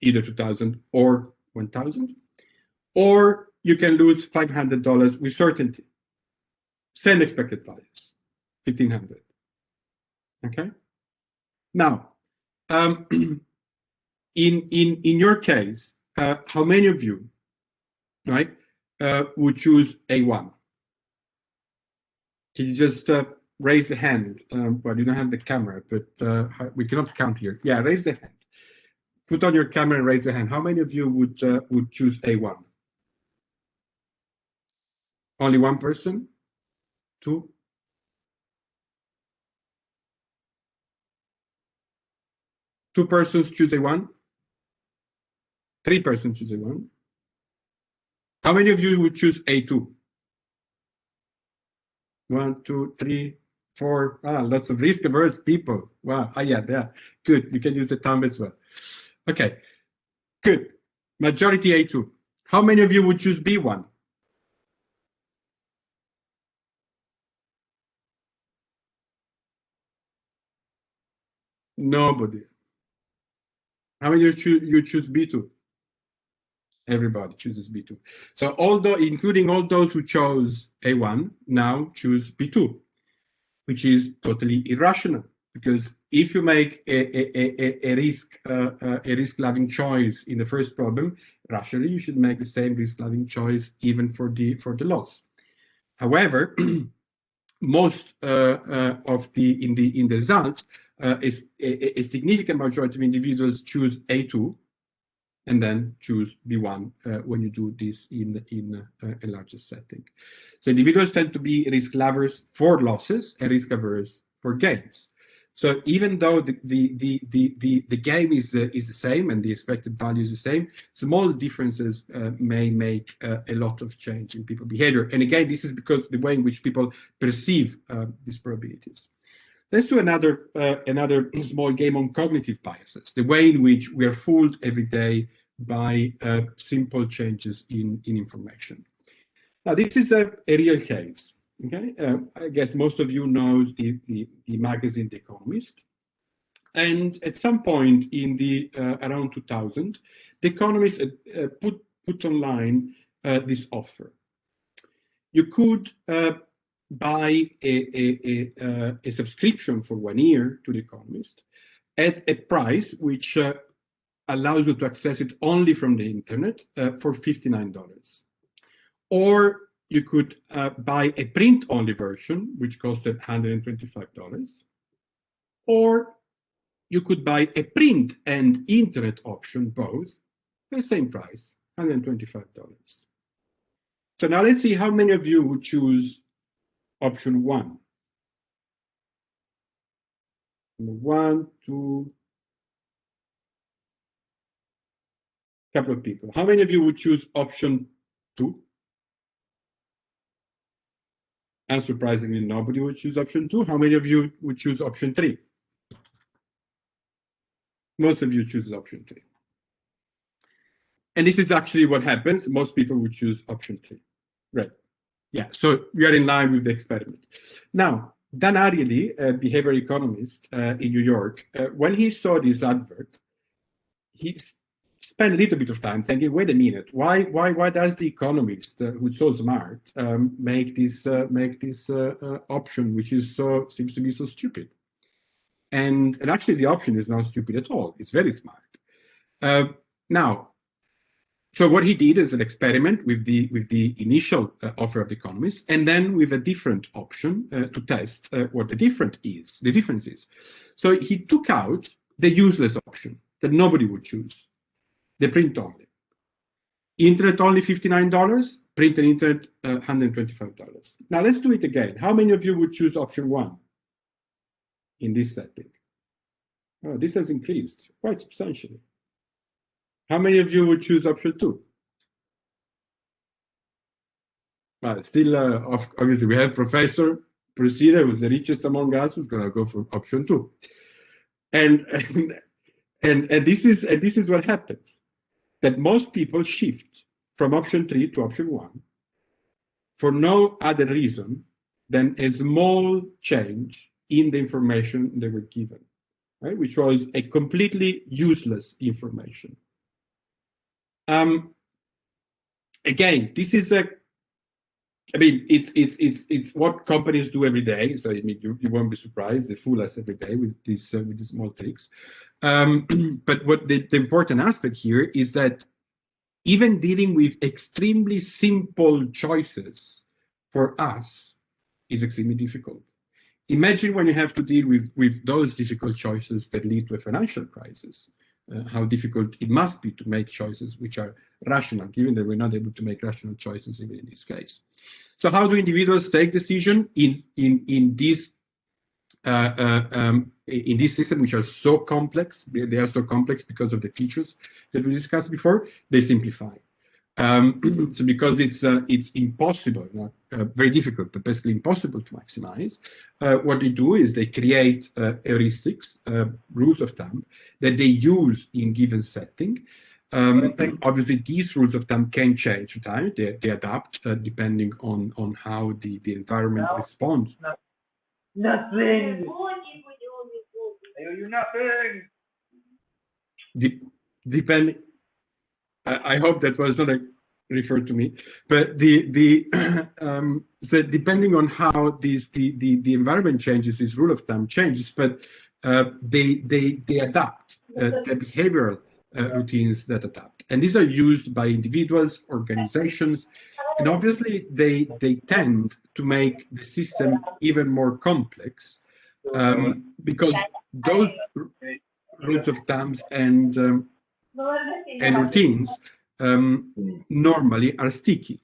either 2,000 or 1,000, or you can lose $500 with certainty. Same expected values, 1,500. Okay. Now, in your case, how many of you, right, would choose A1? Can you just raise the hand? Well, you don't have the camera, but we cannot count here. Yeah, raise the hand. Put on your camera and raise the hand. How many of you would choose A1? Only one person? Two? Two persons choose A1? Three persons choose A1? How many of you would choose A2? 1, 2, 3, 4. Ah, lots of risk-averse people. Wow. Ah, yeah. Good. You can use the thumb as well. Okay. Good. Majority A2. How many of you would choose B1? Nobody. How many of you choose B2? Everybody chooses B2. So although, including all those who chose A1, now choose B2, which is totally irrational. Because if you make a risk-loving choice in the first problem, rationally you should make the same risk-loving choice even for the loss. However, most in the results, a significant majority of individuals choose A2 and then choose B1 when you do this in a larger setting. So individuals tend to be risk lovers for losses and risk averse for gains. So even though the game is the same and the expected value is the same, small differences may make a lot of change in people behavior. And again, this is because the way in which people perceive these probabilities. Let's do another small game on cognitive biases, the way in which we are fooled every day by simple changes in information. Now, this is a real case. Okay, I guess most of you know the magazine The Economist, and at some point in the around 2000, The Economist put online this offer. You could buy a subscription for 1 year to The Economist at a price which allows you to access it only from the internet for $59. Or you could buy a print-only version, which costed $125. Or you could buy a print and internet option, both, for the same price, $125. So now let's see how many of you would choose option 1. 1, 2, couple of people. How many of you would choose option 2? Unsurprisingly, nobody would choose option 2. How many of you would choose option 3? Most of you choose option 3. And this is actually what happens. Most people would choose option 3. Right. Yeah, so we are in line with the experiment. Now, Dan Ariely, a behavior economist in New York, when he saw this advert, he spent a little bit of time thinking, wait a minute, why does the Economist, who's so smart, make this option, which is seems to be so stupid? And actually, the option is not stupid at all. It's very smart. Now, so what he did is an experiment with the initial offer of The Economist, and then with a different option to test what the difference is. So he took out the useless option that nobody would choose, the print only. Internet only $59, print and internet $125. Now let's do it again. How many of you would choose option 1 in this setting? Oh, this has increased quite substantially. How many of you would choose option 2? Well, still, obviously, we have Professor Procida, who's the richest among us, who's going to go for option 2. And this is what happens, that most people shift from option 3 to option 1 for no other reason than a small change in the information they were given, right? Which was a completely useless information. Again, this is it's what companies do every day. So I mean, you won't be surprised. They fool us every day with these small tricks. But what the important aspect here is that even dealing with extremely simple choices for us is extremely difficult. Imagine when you have to deal with those difficult choices that lead to a financial crisis, how difficult it must be to make choices which are rational, given that we're not able to make rational choices even in this case. So how do individuals take decision in this system, which are so complex? They are so complex because of the features that we discussed before. They simplify. So because it's impossible, not very difficult, but basically impossible to maximize, what they do is they create heuristics, rules of thumb that they use in given setting. Obviously, these rules of thumb can change with time. They adapt depending on how the environment responds. Nothing. Nothing. Depending. I hope that was not referred to me, but so depending on how the environment changes, this rule of thumb changes, but they adapt the behavioral routines that adapt, and these are used by individuals, organizations, and obviously they tend to make the system even more complex because those rules of thumbs and routines normally are sticky.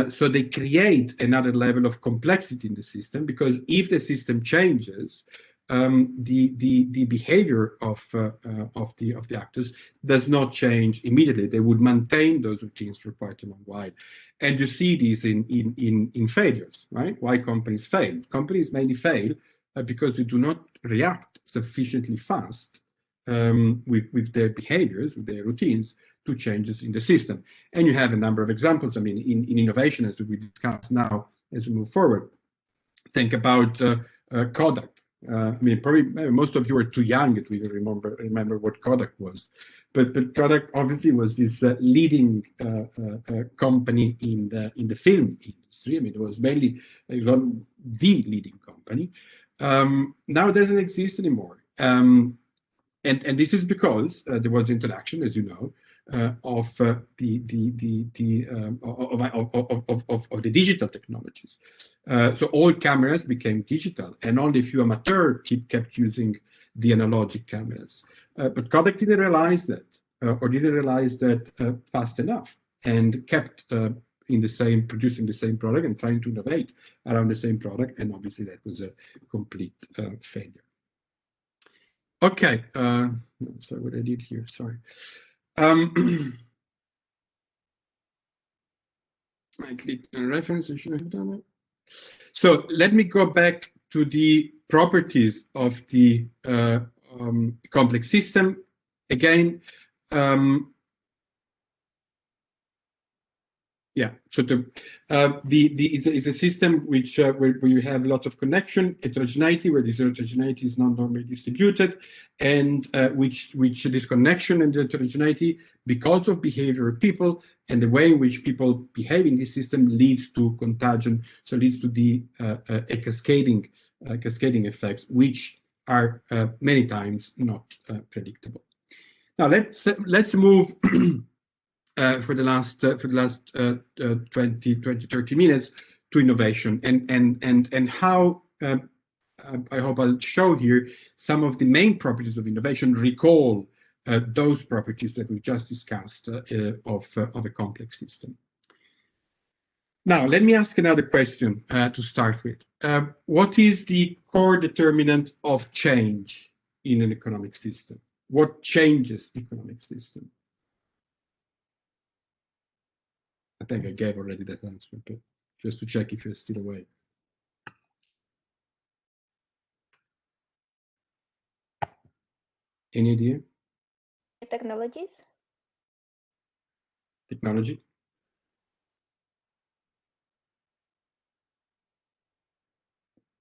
So they create another level of complexity in the system, because if the system changes, the behavior of the actors does not change immediately. They would maintain those routines for quite a long while, and you see this in failures, right? Why companies fail? Companies mainly fail because they do not react sufficiently fast with their behaviors, with their routines, to changes in the system. And you have a number of examples. I mean, in innovation, as we discuss now, as we move forward, think about Kodak. I mean, probably most of you are too young to even remember what Kodak was. But Kodak obviously was this leading company in the film industry. I mean, it was mainly the leading company. Now it doesn't exist anymore. And this is because there was introduction, as you know, of the digital technologies. So all cameras became digital, and only a few amateurs kept using the analogic cameras. But Kodak didn't realize that, or didn't realize that fast enough, and kept producing the same product and trying to innovate around the same product, and obviously that was a complete failure. Okay, sorry, what I did here, sorry. I clicked on reference, I should have done it. So let me go back to the properties of the complex system. Again, yeah, so it's a system which where you have a lot of connection, heterogeneity, where this heterogeneity is not normally distributed, and which this connection and heterogeneity, because of behavior of people and the way in which people behave in this system, leads to contagion, so leads to the a cascading effects, which are many times not predictable. Now let's move. For the last 20, 30 minutes to innovation and how I hope I'll show here some of the main properties of innovation, recall those properties that we just discussed of a complex system. Now, let me ask another question to start with. What is the core determinant of change in an economic system? What changes economic system? I think I gave already that answer, but just to check if you're still awake. Any idea? Technologies. Technology?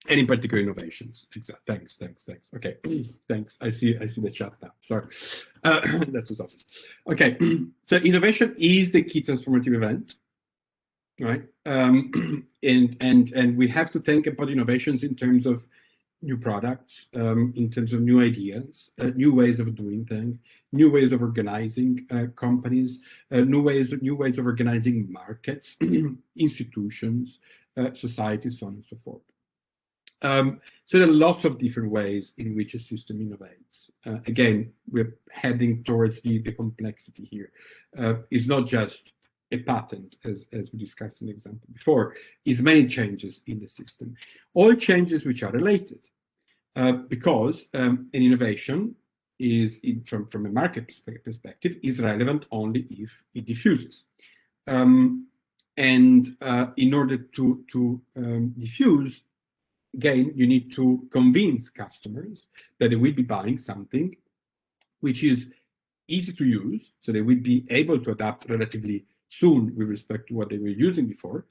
and in particular innovations. Thanks. Okay, thanks. I see the chat now. Sorry, that was obvious. Okay, so innovation is the key transformative event, right? And we have to think about innovations in terms of new products, in terms of new ideas, new ways of doing things, new ways of organizing companies, new ways of organizing markets, institutions, societies, so on and so forth. So there are lots of different ways in which a system innovates. Again, we're heading towards the complexity here. It's not just a patent, as we discussed in the example before, is many changes in the system. All changes which are related, because an innovation is, from a market perspective, is relevant only if it diffuses. And in order to diffuse, again, you need to convince customers that they will be buying something which is easy to use, so they will be able to adapt relatively soon with respect to what they were using before,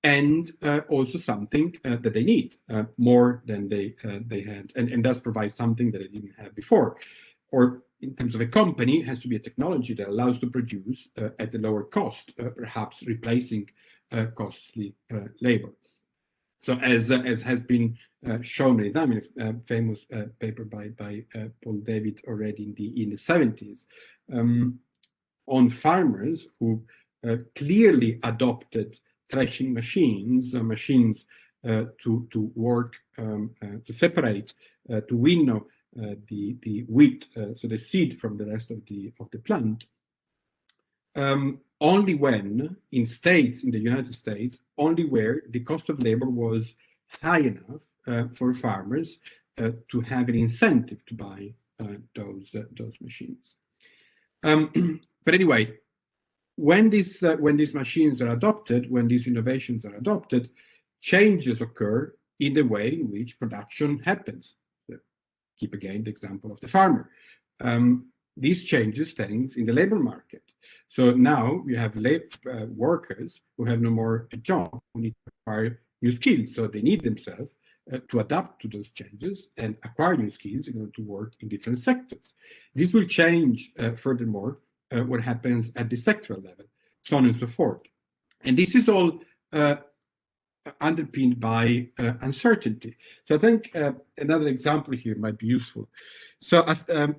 and also something that they need more than they had, and thus provide something that they didn't have before. Or in terms of a company, it has to be a technology that allows to produce at a lower cost, perhaps replacing costly labor. So as has been shown many times in a famous paper by Paul David already in the 70s, on farmers who clearly adopted threshing machines, machines to work, to separate, to winnow the wheat, so the seed from the rest of the plant. Only when in states in the United States, only where the cost of labor was high enough for farmers to have an incentive to buy those machines. But anyway, when these machines are adopted, when these innovations are adopted, changes occur in the way in which production happens. So keep again the example of the farmer. These changes things in the labor market. So now you have workers who have no more a job, who need to acquire new skills. So they need themselves to adapt to those changes and acquire new skills in order to work in different sectors. This will change, furthermore, what happens at the sectoral level, so on and so forth. And this is all underpinned by uncertainty. So I think another example here might be useful. So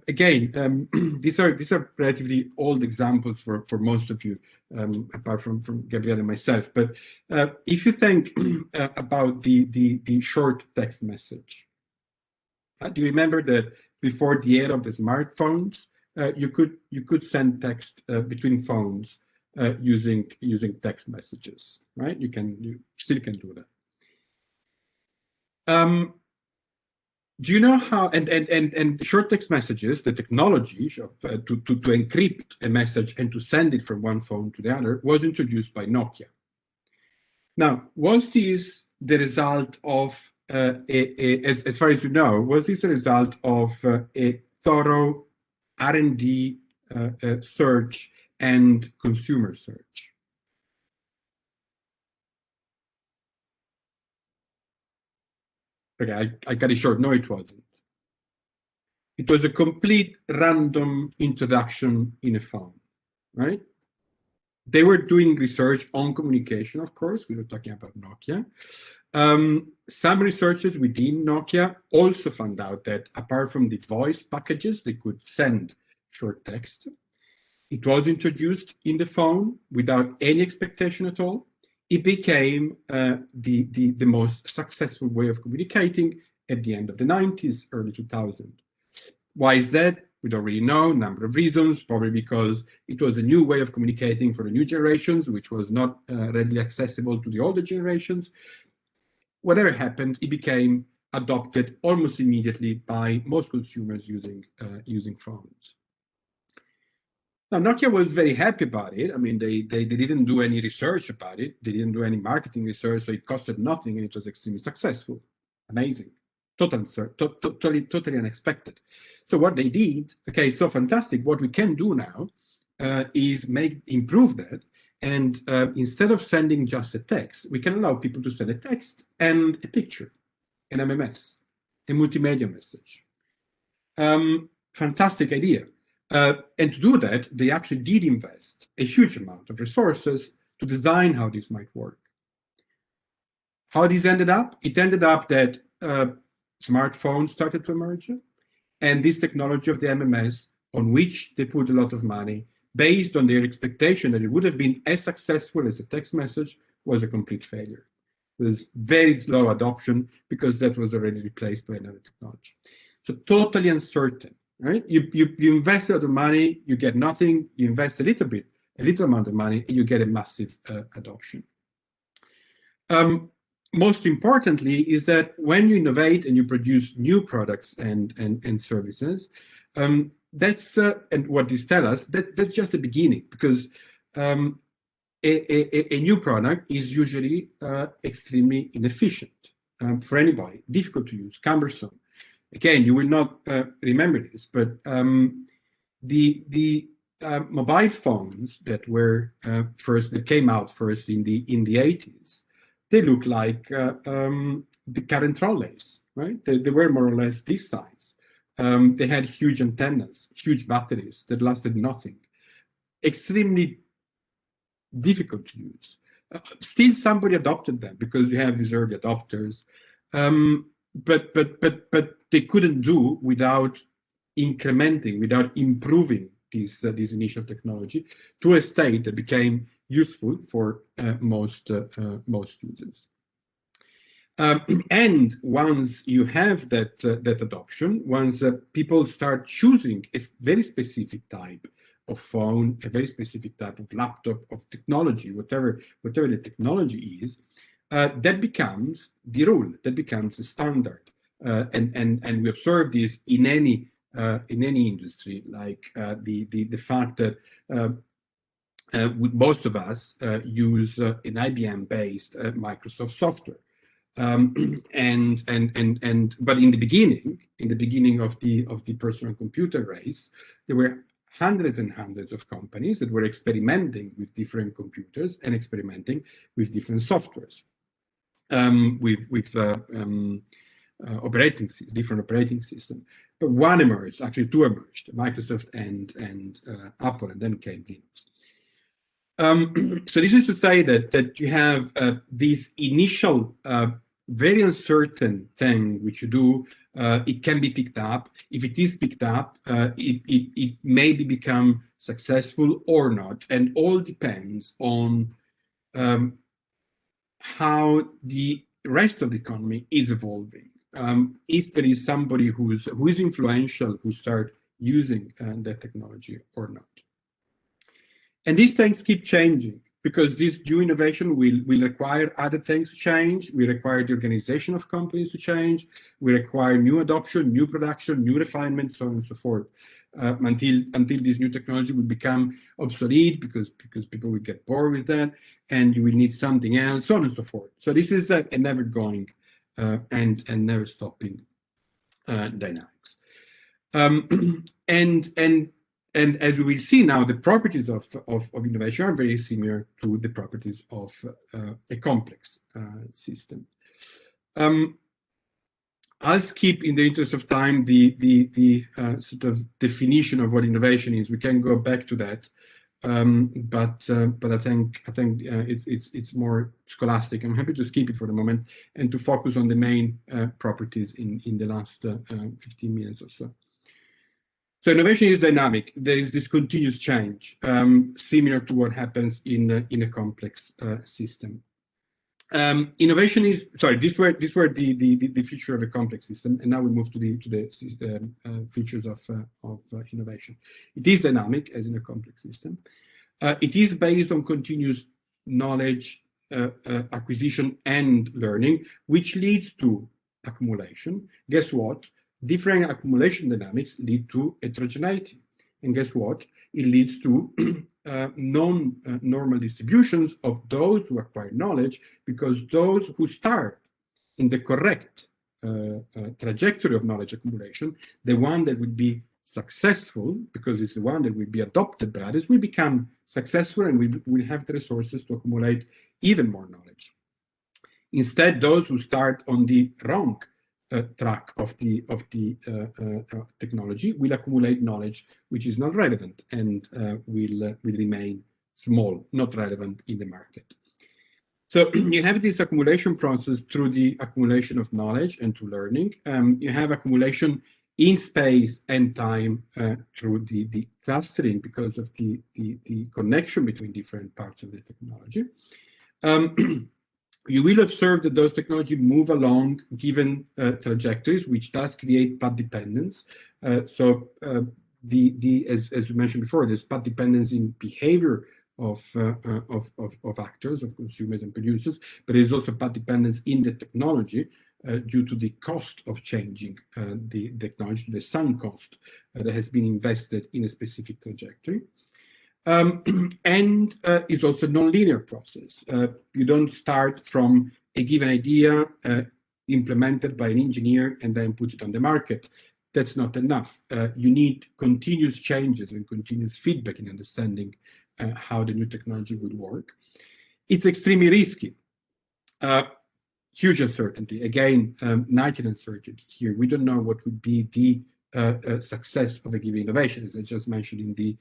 again, these are relatively old examples for most of you, apart from Gabriele and myself. But if you think about the short text message, do you remember that before the era of the smartphones, you could send text between phones using text messages, right? You still can do that. Do you know how? And short text messages, the technology to encrypt a message and to send it from one phone to the other was introduced by Nokia. Now, was this the result of as far as you know, was this the result of a thorough R&D search and consumer search? Okay, I cut it short. No, it wasn't. It was a complete random introduction in a phone, right? They were doing research on communication, of course. We were talking about Nokia. Some researchers within Nokia also found out that apart from the voice packages, they could send short text. It was introduced in the phone without any expectation at all. It became the most successful way of communicating at the end of the 90s, early 2000s. Why is that? We don't really know, number of reasons, probably because it was a new way of communicating for the new generations, which was not readily accessible to the older generations. Whatever happened, it became adopted almost immediately by most consumers using phones. Now, Nokia was very happy about it. I mean, they didn't do any research about it. They didn't do any marketing research, so it costed nothing, and it was extremely successful. Amazing. Totally unexpected. So what they did, okay, so fantastic. What we can do now is improve that And instead of sending just a text, we can allow people to send a text and a picture, an MMS, a multimedia message. Fantastic idea. And to do that, they actually did invest a huge amount of resources to design how this might work. How this ended up? It ended up that smartphones started to emerge, and this technology of the MMS, on which they put a lot of money, based on their expectation that it would have been as successful as a text message, was a complete failure. It was very slow adoption because that was already replaced by another technology. So totally uncertain, right? You invest a lot of money, you get nothing. You invest a little amount of money, and you get a massive adoption. Most importantly is that when you innovate and you produce new products and services, that's and what this tells us, that's just the beginning, because a new product is usually extremely inefficient for anybody, difficult to use, cumbersome. Again, you will not remember this, but the mobile phones that were that came out first in the 80s, they look like the current trolleys, right? They were more or less this size. They had huge antennas, huge batteries that lasted nothing. Extremely difficult to use. Still, somebody adopted them because you have these early adopters, but they couldn't do without incrementing, without improving this initial technology to a state that became useful for most users. And once you have that adoption, once people start choosing a very specific type of phone, a very specific type of laptop, of technology, whatever the technology is, that becomes the rule, that becomes the standard. And we observe this in any industry, like the fact that most of us use an IBM-based Microsoft software. But in the beginning of the personal computer race, there were hundreds and hundreds of companies that were experimenting with different computers and experimenting with different softwares, with different operating systems. But one emerged, actually two emerged, Microsoft and Apple, and then came Linux. So this is to say that you have this initial very uncertain thing which you do. It can be picked up. If it is picked up, it maybe become successful or not, and all depends on how the rest of the economy is evolving. If there is somebody who is influential who start using that technology or not. And these things keep changing because this new innovation will require other things to change. We require the organization of companies to change. We require new adoption, new production, new refinement, so on and so forth, until this new technology will become obsolete because people will get bored with that, and you will need something else, so on and so forth. So this is a never going and never stopping dynamics. And as we will see now, the properties of innovation are very similar to the properties of a complex system. I'll skip, in the interest of time, the sort of definition of what innovation is. We can go back to that, but I think it's more scholastic. I'm happy to skip it for the moment and to focus on the main properties in the last 15 minutes or so. So innovation is dynamic. There is this continuous change, similar to what happens in a complex system. Innovation is these were the feature of a complex system, and now we move to the features of innovation. It is dynamic, as in a complex system. It is based on continuous knowledge acquisition and learning, which leads to accumulation. Guess what? Different accumulation dynamics lead to heterogeneity. And guess what? It leads to non-normal distributions of those who acquire knowledge, because those who start in the correct trajectory of knowledge accumulation, the one that would be successful, because it's the one that will be adopted by others, will become successful, and we will have the resources to accumulate even more knowledge. Instead, those who start on the wrong track of the technology will accumulate knowledge which is not relevant and will remain small, not relevant in the market. So you have this accumulation process through the accumulation of knowledge and through learning. You have accumulation in space and time through the clustering, because of the connection between different parts of the technology. You will observe that those technologies move along given trajectories, which does create path dependence. As we mentioned before, there's path dependence in behavior of actors, of consumers and producers, but there's also path dependence in the technology due to the cost of changing the technology, the sunk cost that has been invested in a specific trajectory. And it's also a non-linear process. You don't start from a given idea implemented by an engineer and then put it on the market. That's not enough. You need continuous changes and continuous feedback in understanding how the new technology would work. It's extremely risky. Huge uncertainty. Again, 19 uncertainty here. We don't know what would be the success of a given innovation, as I just mentioned in the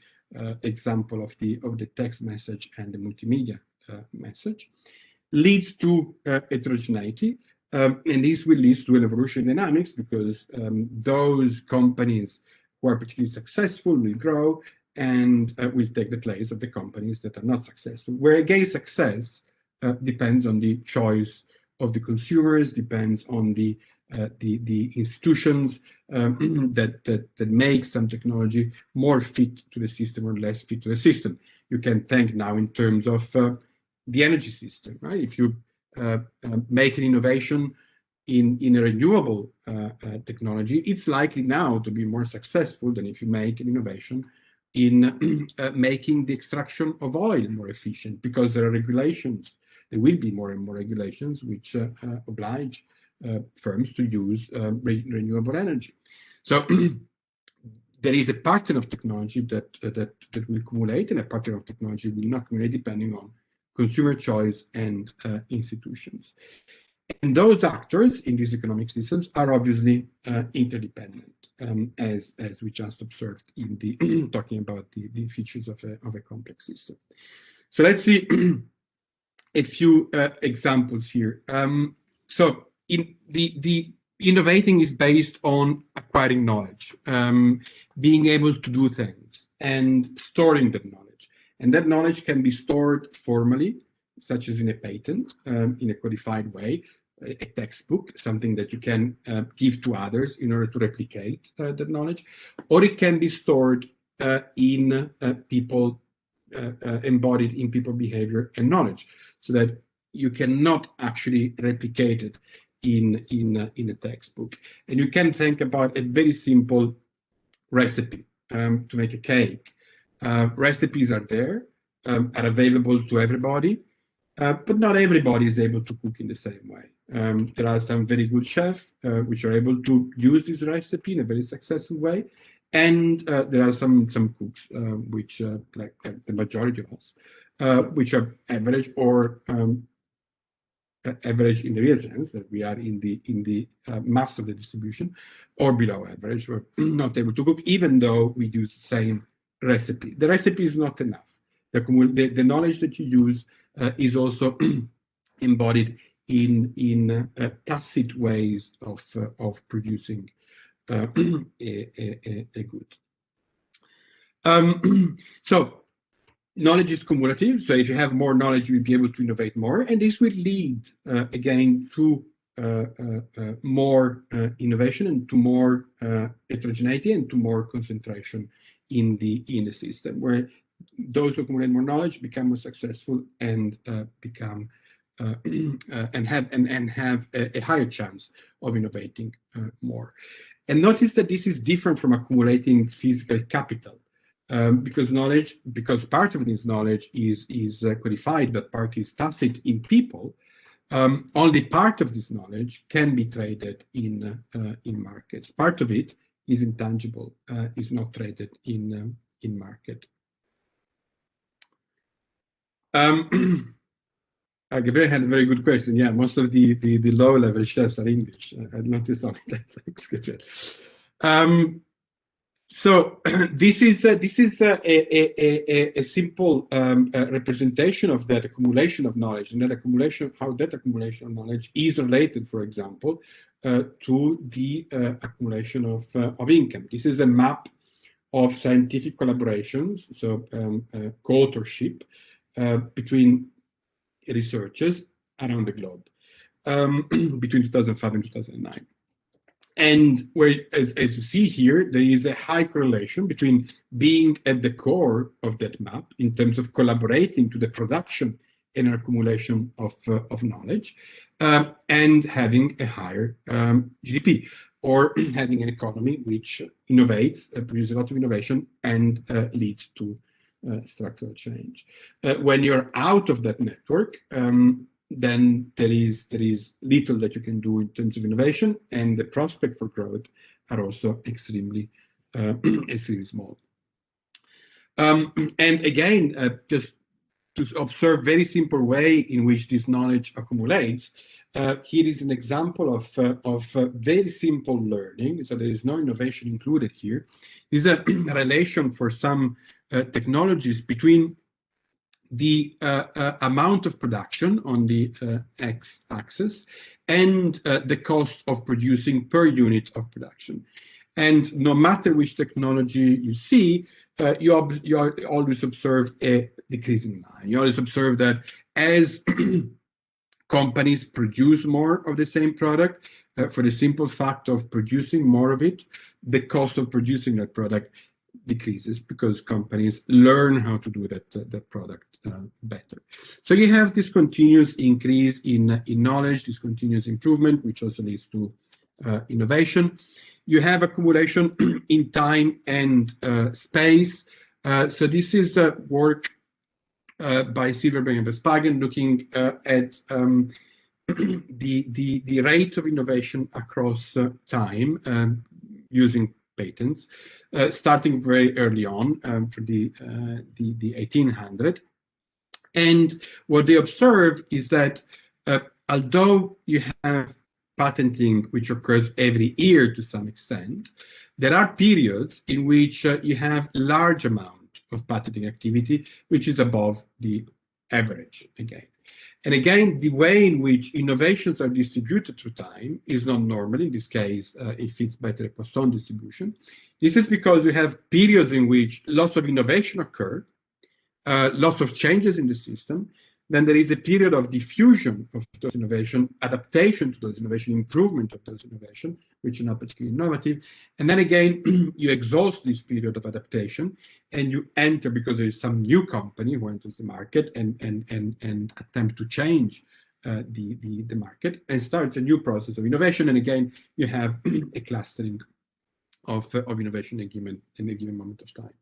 example of the text message and the multimedia message. Leads to heterogeneity, and this will lead to an evolution dynamics, because those companies who are particularly successful will grow and will take the place of the companies that are not successful. Where again, success depends on the choice of the consumers, depends on the institutions that make some technology more fit to the system or less fit to the system. You can think now in terms of the energy system, right? If you make an innovation in a renewable technology, it's likely now to be more successful than if you make an innovation in making the extraction of oil more efficient, because there are regulations. There will be more and more regulations which oblige firms to use renewable energy. So there is a pattern of technology that will accumulate, and a pattern of technology will not accumulate, depending on consumer choice and institutions. And those actors in these economic systems are obviously interdependent, as we just observed in the talking about the features of a complex system. So let's see a few examples here. So in the innovating is based on acquiring knowledge, being able to do things, and storing that knowledge. And that knowledge can be stored formally, such as in a patent, in a codified way, a textbook, something that you can give to others in order to replicate that knowledge, or it can be stored in people, embodied in people behavior and knowledge, so that you cannot actually replicate it in a textbook. And you can think about a very simple recipe to make a cake. Recipes are there, are available to everybody, but not everybody is able to cook in the same way. There are some very good chefs which are able to use this recipe in a very successful way, and there are some cooks which, like the majority of us, which are average, or average in the real sense that we are in the mass of the distribution, or below average. We're not able to cook, even though we use the same recipe. The recipe is not enough. The knowledge that you use is also embodied in tacit ways of producing a good. So knowledge is cumulative. So if you have more knowledge, you'll be able to innovate more, and this will lead again to more innovation, and to more heterogeneity, and to more concentration in the system, where those who accumulate more knowledge become more successful and become and have a higher chance of innovating more. And notice that this is different from accumulating physical capital, because part of this knowledge is codified, but part is tacit in people. Only part of this knowledge can be traded in markets. Part of it is intangible, is not traded in market. Gabriel had a very good question. Yeah, most of the lower level chefs are English. I noticed on that. Thanks, Gabriel. So this is a simple representation of that accumulation of knowledge, and that accumulation, how that accumulation of knowledge is related, for example, to the accumulation of income. This is a map of scientific collaborations, so co-authorship between researchers around the globe between 2005 and 2009. And where, as you see here, there is a high correlation between being at the core of that map in terms of collaborating to the production and accumulation of knowledge, and having a higher GDP, or having an economy which innovates, produces a lot of innovation, and leads to structural change. When you're out of that network, then there is little that you can do in terms of innovation, and the prospect for growth are also extremely small. And again, just to observe very simple way in which this knowledge accumulates, here is an example of very simple learning. So there is no innovation included here. This is a relation for some technologies between the amount of production on the x-axis and the cost of producing per unit of production. And no matter which technology you see, you always observe a decreasing line. You always observe that as companies produce more of the same product, for the simple fact of producing more of it, the cost of producing that product decreases because companies learn how to do that product better. So you have this continuous increase in knowledge, this continuous improvement, which also leads to innovation. You have accumulation in time and space. So this is work by Silverberg and Vespagen looking at the rate of innovation across time using patents, starting very early on for the 1800. And what they observe is that although you have patenting which occurs every year to some extent, there are periods in which you have large amount of patenting activity, which is above the average again. And again, the way in which innovations are distributed through time is not normal. In this case, it fits better a Poisson distribution. This is because you have periods in which lots of innovation occur, lots of changes in the system. Then there is a period of diffusion of those innovation, adaptation to those innovation, improvement of those innovation, which are not particularly innovative. And then again, you exhaust this period of adaptation and you enter, because there is some new company who enters the market and attempt to change the market and starts a new process of innovation. And again, you have a clustering of innovation in a given moment of time.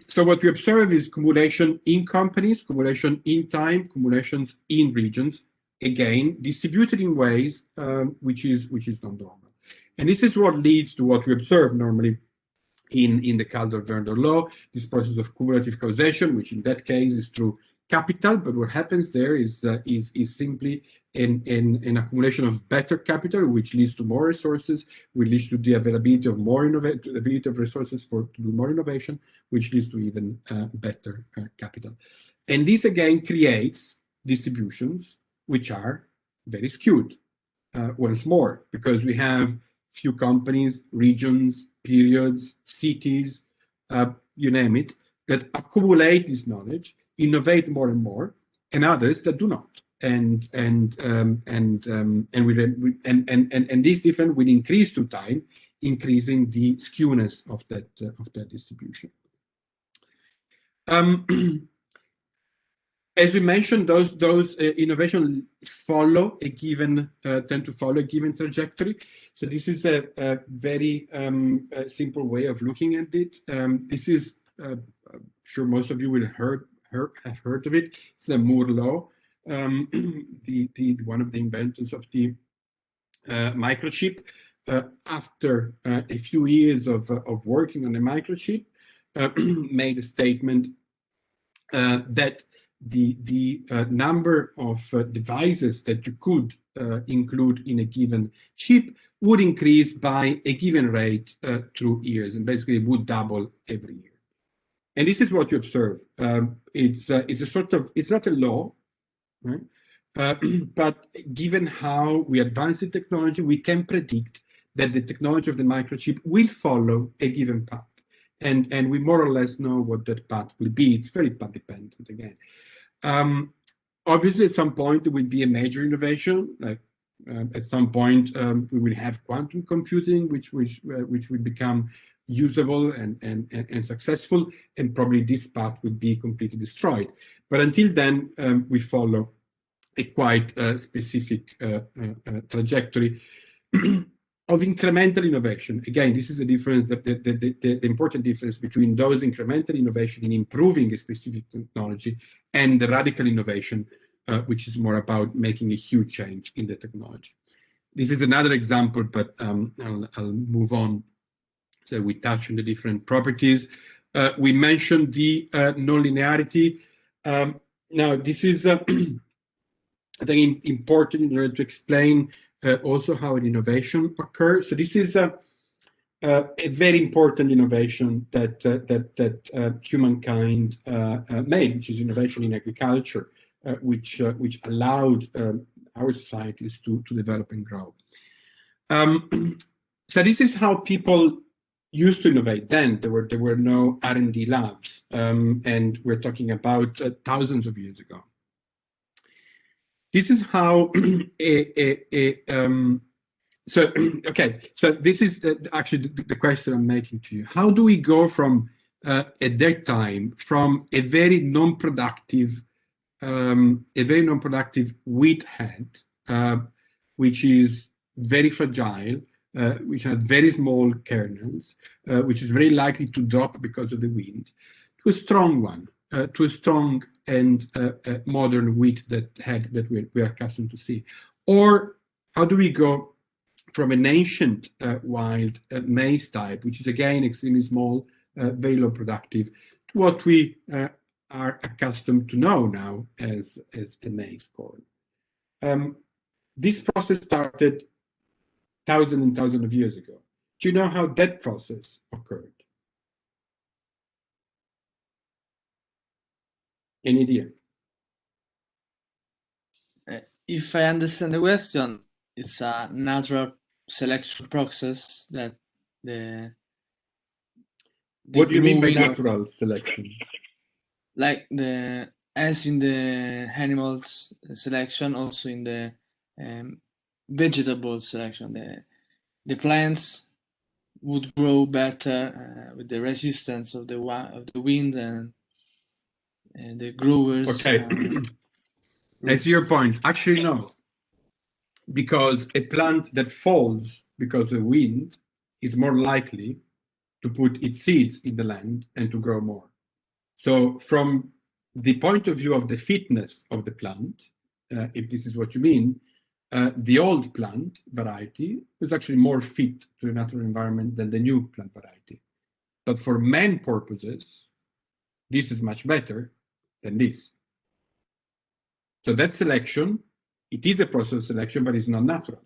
So what we observe is accumulation in companies, accumulation in time, accumulations in regions, again, distributed in ways which is not normal. And this is what leads to what we observe normally in the Kaldor-Verdor law, this process of cumulative causation, which in that case is through capital, but what happens there is simply an accumulation of better capital, which leads to more resources, which leads to the availability of more availability of resources to do more innovation, which leads to even better capital. And this again creates distributions which are very skewed once more, because we have few companies, regions, periods, cities, you name it, that accumulate this knowledge, innovate more and more, and others that do not. And this difference will increase to time, increasing the skewness of that distribution. As we mentioned, those innovations follow a given tend to follow a given trajectory. So this is a very simple way of looking at it. This is I'm sure most of you will have heard of it. It's the Moore law. One of the inventors of the microchip after a few years of working on the microchip, made a statement that the number of devices that you could include in a given chip would increase by a given rate through years, and basically it would double every year. And this is what you observe. It's a sort of, it's not a law, right? But given how we advance the technology, we can predict that the technology of the microchip will follow a given path. And we more or less know what that path will be. It's very path dependent again. Obviously, at some point, there will be a major innovation. Like at some point, we will have quantum computing, which will become usable and successful, and probably this path will be completely destroyed. But until then, we follow a quite specific trajectory of incremental innovation. Again, this is the difference, the important difference between those incremental innovation in improving a specific technology and the radical innovation, which is more about making a huge change in the technology. This is another example, but I'll move on. So we touch on the different properties. We mentioned the nonlinearity. Now, this is I think important in order to explain also how an innovation occurs. So this is a very important innovation that humankind made, which is innovation in agriculture, which allowed our societies to develop and grow. So this is how people used to innovate then. There were no R&D labs, and we're talking about thousands of years ago. This is how so this is actually the question I'm making to you. How do we go from at that time from a very non-productive wheat head, which is very fragile, which has very small kernels, which is very likely to drop because of the wind, to a strong one, to a strong and modern wheat that we are accustomed to see? Or how do we go from an ancient wild maize type, which is again extremely small, very low productive, to what we are accustomed to know now as a maize corn? This process started thousands and thousands of years ago. Do you know how that process occurred? Any idea? If I understand the question, it's a natural selection process that the what do you mean by natural selection? Like as in the animals selection, also in the vegetable selection, the plants would grow better with the resistance of the wind and the growers. Okay, that's your point. Actually, no, because a plant that falls because of wind is more likely to put its seeds in the land and to grow more. So from the point of view of the fitness of the plant, if this is what you mean, the old plant variety was actually more fit to the natural environment than the new plant variety. But for man purposes, this is much better than this. So that selection, it is a process of selection, but it's not natural.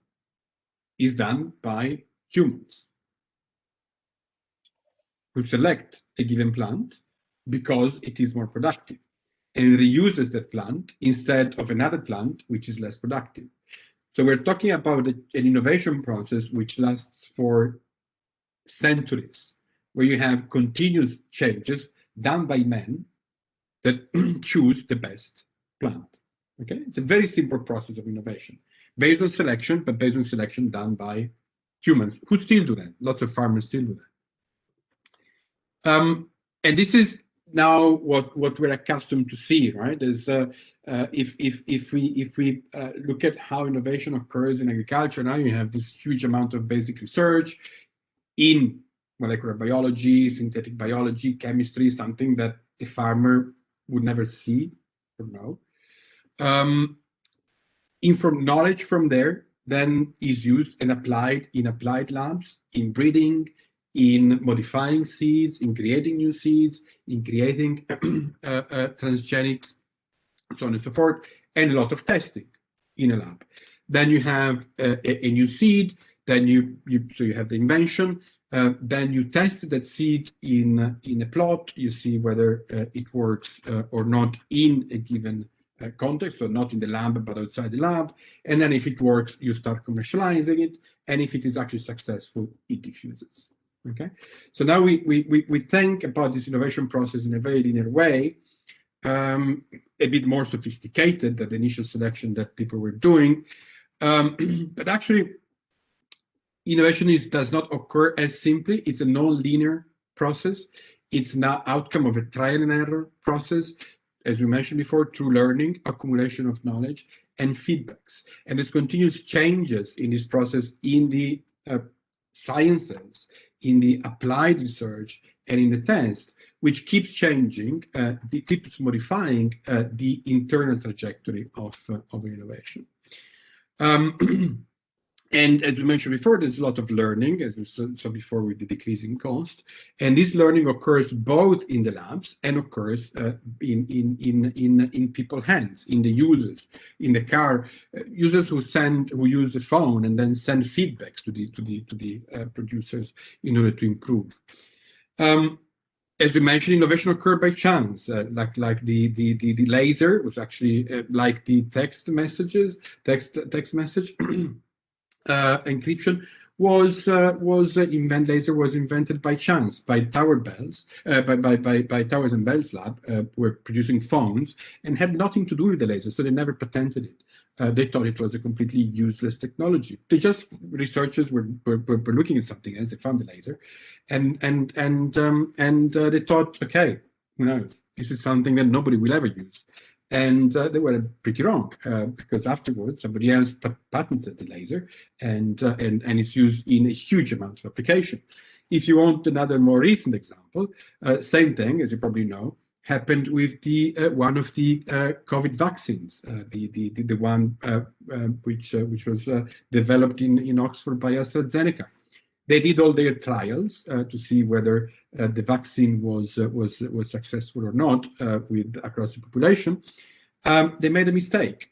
It's done by humans who select a given plant because it is more productive and reuses that plant instead of another plant which is less productive. So we're talking about an innovation process which lasts for centuries, where you have continuous changes done by men that choose the best plant. Okay, it's a very simple process of innovation based on selection, but based on selection done by humans who still do that. Lots of farmers still do that. And this is now what we're accustomed to see, right? Is if we look at how innovation occurs in agriculture, now you have this huge amount of basic research in molecular biology, synthetic biology, chemistry, something that a farmer would never see or know. Knowledge from there then is used and applied in applied labs, in breeding, in modifying seeds, in creating new seeds, in creating transgenics, so on and so forth, and a lot of testing in a lab. Then you have a new seed, then you have the invention, then you test that seed in a plot, you see whether it works or not in a given context, so not in the lab, but outside the lab. And then if it works, you start commercializing it. And if it is actually successful, it diffuses. Okay. So now we think about this innovation process in a very linear way, a bit more sophisticated than the initial selection that people were doing. But actually, innovation does not occur as simply. It's a non-linear process. It's not outcome of a trial and error process, as we mentioned before, through learning, accumulation of knowledge, and feedbacks. And there's continuous changes in this process in the sciences, in the applied research, and in the test, which keeps changing, keeps modifying the internal trajectory of innovation. And as we mentioned before, there's a lot of learning, as we saw before with the decreasing cost. And this learning occurs both in the labs and occurs in people's hands, in the users, in the car, users who use the phone and then send feedbacks to the producers in order to improve. As we mentioned, innovation occurred by chance, like the laser was actually like the text message. Encryption was invented by chance by Towers and Bell's lab, were producing phones and had nothing to do with the laser, so they never patented it. They thought it was a completely useless technology. Researchers were looking at something else. They found the laser, and they thought, okay, who knows? This is something that nobody will ever use. And they were pretty wrong, because afterwards somebody else patented the laser, and it's used in a huge amount of application. If you want another more recent example, same thing, as you probably know, happened with the one of the COVID vaccines, the one which was developed in Oxford by AstraZeneca. They did all their trials to see whether the vaccine was successful or not across the population. They made a mistake.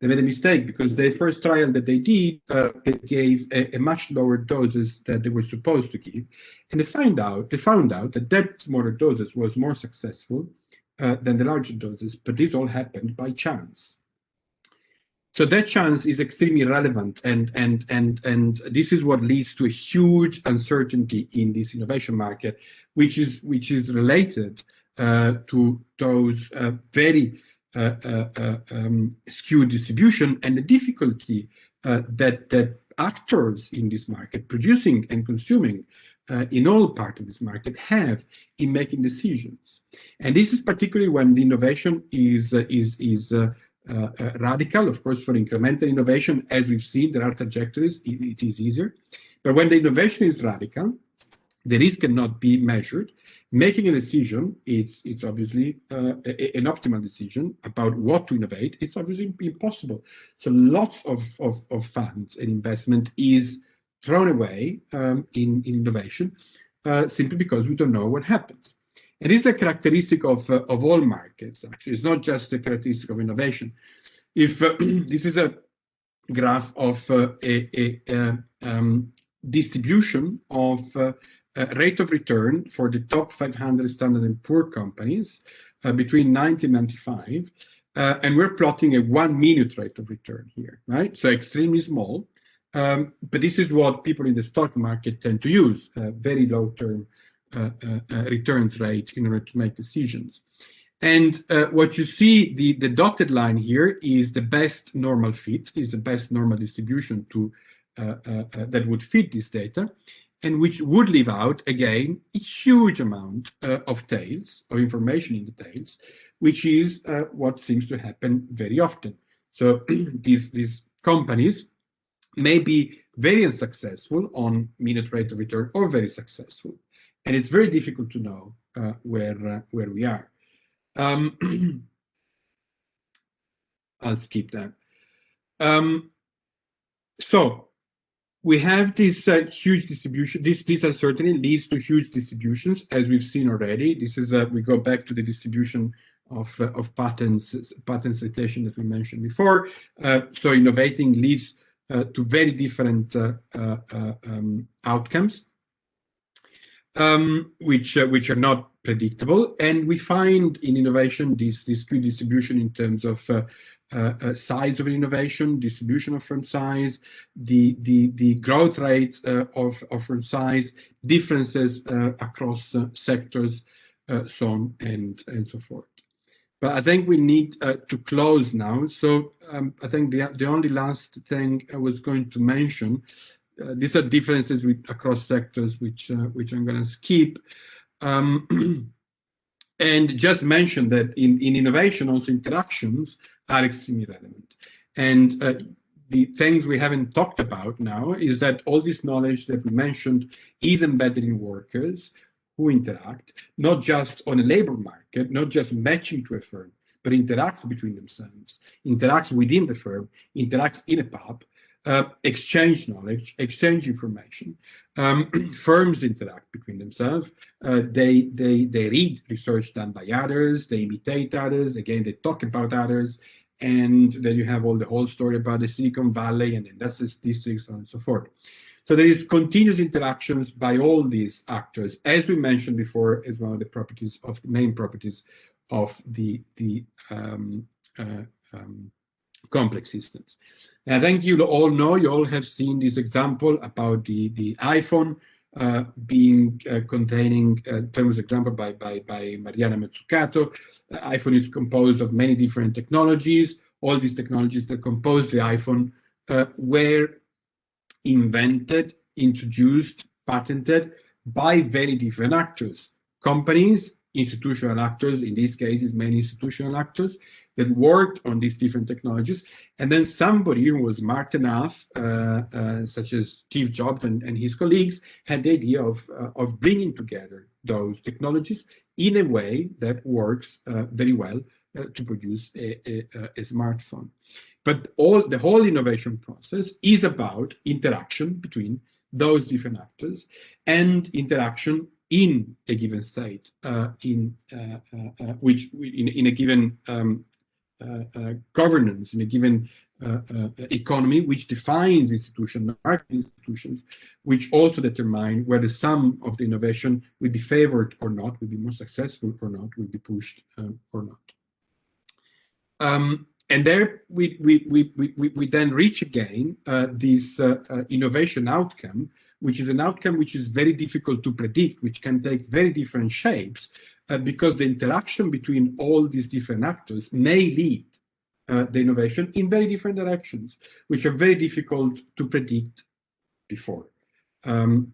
They made a mistake because the first trial that they did, they gave a much lower doses than they were supposed to give, and they found out that smaller doses was more successful than the larger doses. But this all happened by chance. So that chance is extremely relevant, and this is what leads to a huge uncertainty in this innovation market, which is related to those very skewed distribution and the difficulty that actors in this market, producing and consuming in all parts of this market, have in making decisions. And this is particularly when the innovation is radical. Of course, for incremental innovation, as we've seen, there are trajectories, it is easier. But when the innovation is radical, the risk cannot be measured. Making a decision, it's obviously an optimal decision about what to innovate. It's obviously impossible. So lots of funds and investment is thrown away in innovation simply because we don't know what happens. And this is a characteristic of all markets, actually. It's not just a characteristic of innovation. If this is a graph of a distribution of rate of return for the top 500 Standard & Poor companies between 1995, and we're plotting a 1-minute rate of return here, right? So extremely small, but this is what people in the stock market tend to use, very low-term returns rate in order to make decisions. And what you see, the dotted line here is the best normal fit, is the best normal distribution to that would fit this data, and which would leave out, again, a huge amount of tails, of information in the tails, which is what seems to happen very often. So these companies may be very unsuccessful on minute rate of return or very successful. And it's very difficult to know where we are. I'll skip that. So we have this huge distribution. This uncertainty leads to huge distributions, as we've seen already. This is we go back to the distribution of patent citation that we mentioned before. So innovating leads to very different outcomes, which are not predictable. And we find in innovation this good distribution in terms of size of an innovation, distribution of firm size, the growth rate of firm size, differences across sectors, so on and so forth. But I think we need to close now. So I think the only last thing I was going to mention, these are differences across sectors, which I'm going to skip. And just mention that in innovation, also interactions are extremely relevant. And the things we haven't talked about now is that all this knowledge that we mentioned is embedded in workers who interact, not just on a labor market, not just matching to a firm, but interacts between themselves, interacts within the firm, interacts in a pub, exchange knowledge, exchange information. Firms interact between themselves. They read research done by others. They imitate others. Again, they talk about others. And then you have the whole story about the Silicon Valley and industrial districts, so on and so forth. So there is continuous interactions by all these actors, as we mentioned before, as one of the properties of the main properties of the complex systems. And I think you all know, you all have seen this example about the iPhone being containing famous example by Mariana Mazzucato. iPhone is composed of many different technologies. All these technologies that compose the iPhone were invented, introduced, patented by very different actors, companies, institutional actors, in these cases, many institutional actors that worked on these different technologies. And then somebody who was smart enough, such as Steve Jobs and his colleagues, had the idea of bringing together those technologies in a way that works very well to produce a smartphone. But the whole innovation process is about interaction between those different actors and interaction in a given state, in a given governance, in a given economy, which defines institutions, market institutions, which also determine whether some of the innovation will be favored or not, will be more successful or not, will be pushed or not. And there we then reach again this innovation outcome, which is an outcome which is very difficult to predict, which can take very different shapes, because the interaction between all these different actors may lead the innovation in very different directions, which are very difficult to predict before, and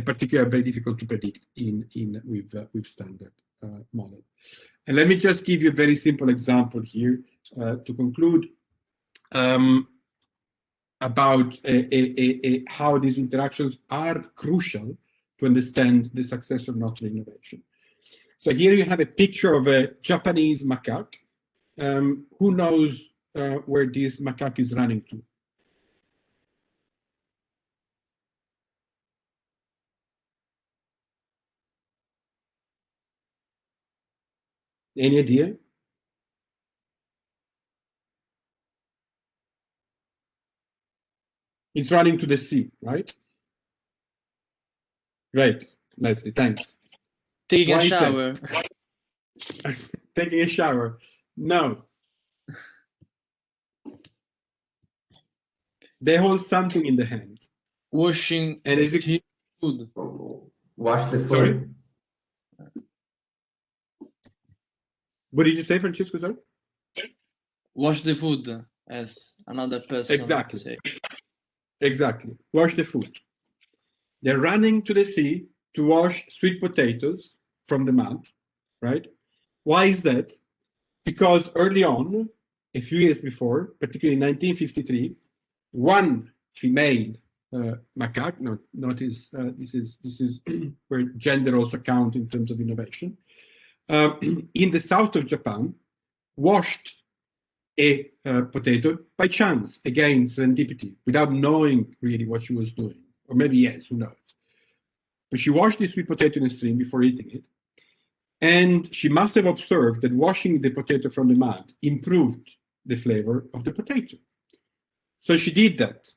particularly very difficult to predict with standard model. And let me just give you a very simple example here to conclude about how these interactions are crucial to understand the success or not of innovation. So here you have a picture of a Japanese macaque. Who knows where this macaque is running to? Any idea? It's running to the sea, right? Right, Leslie, thanks. Taking a shower. Taking a shower. No. They hold something in the hand. Washing and is his food. Wash the food. Sorry? What did you say, Francesco? Sorry? Wash the food, as another person Exactly. say. Exactly. Wash the food. They're running to the sea to wash sweet potatoes from the mud, right? Why is that? Because early on, a few years before, particularly in 1953, one female macaque, notice this is where gender also counts in terms of innovation, in the south of Japan, washed a potato by chance, again, serendipity, without knowing really what she was doing. Or maybe yes, who knows. But she washed this sweet potato in a stream before eating it. And she must have observed that washing the potato from the mud improved the flavor of the potato. So she did that.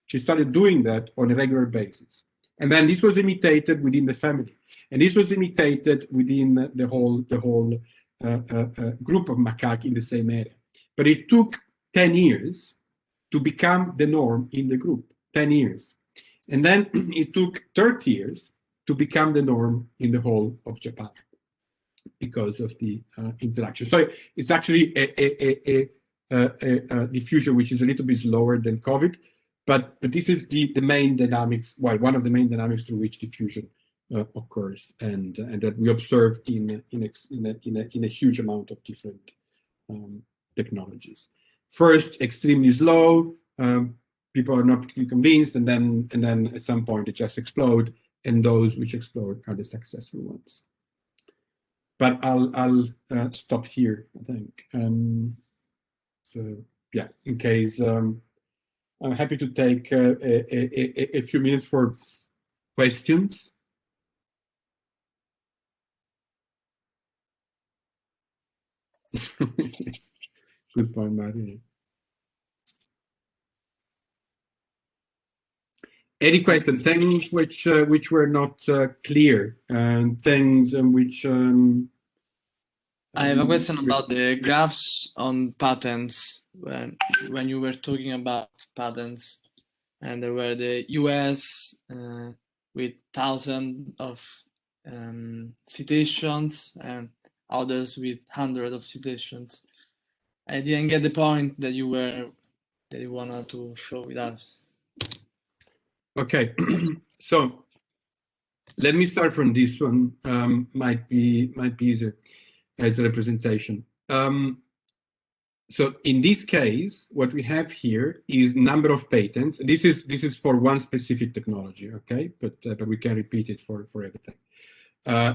She started doing that on a regular basis. And then this was imitated within the family. And this was imitated within the whole group of macaques in the same area. But it took 10 years to become the norm in the group, 10 years. And then it took 30 years to become the norm in the whole of Japan because of the interaction. So it's actually a diffusion which is a little bit slower than COVID, but this is the main dynamics, well, one of the main dynamics through which diffusion occurs, and that we observe in a huge amount of different technologies. First, extremely slow. People are not particularly convinced, and then at some point it just explode, and those which explode are the successful ones. But I'll stop here, I think. So yeah, in case I'm happy to take a few minutes for questions. Good point, Martin. Any question? Things which were not clear, and things which. I have a question about the graphs on patents. When you were talking about patents, and there were the US with thousands of citations and others with hundreds of citations. I didn't get the point that you wanted to show with us. Okay, so let me start from this one. Might be easier as a representation. So in this case, what we have here is number of patents. This is for one specific technology, okay? But we can repeat it for everything.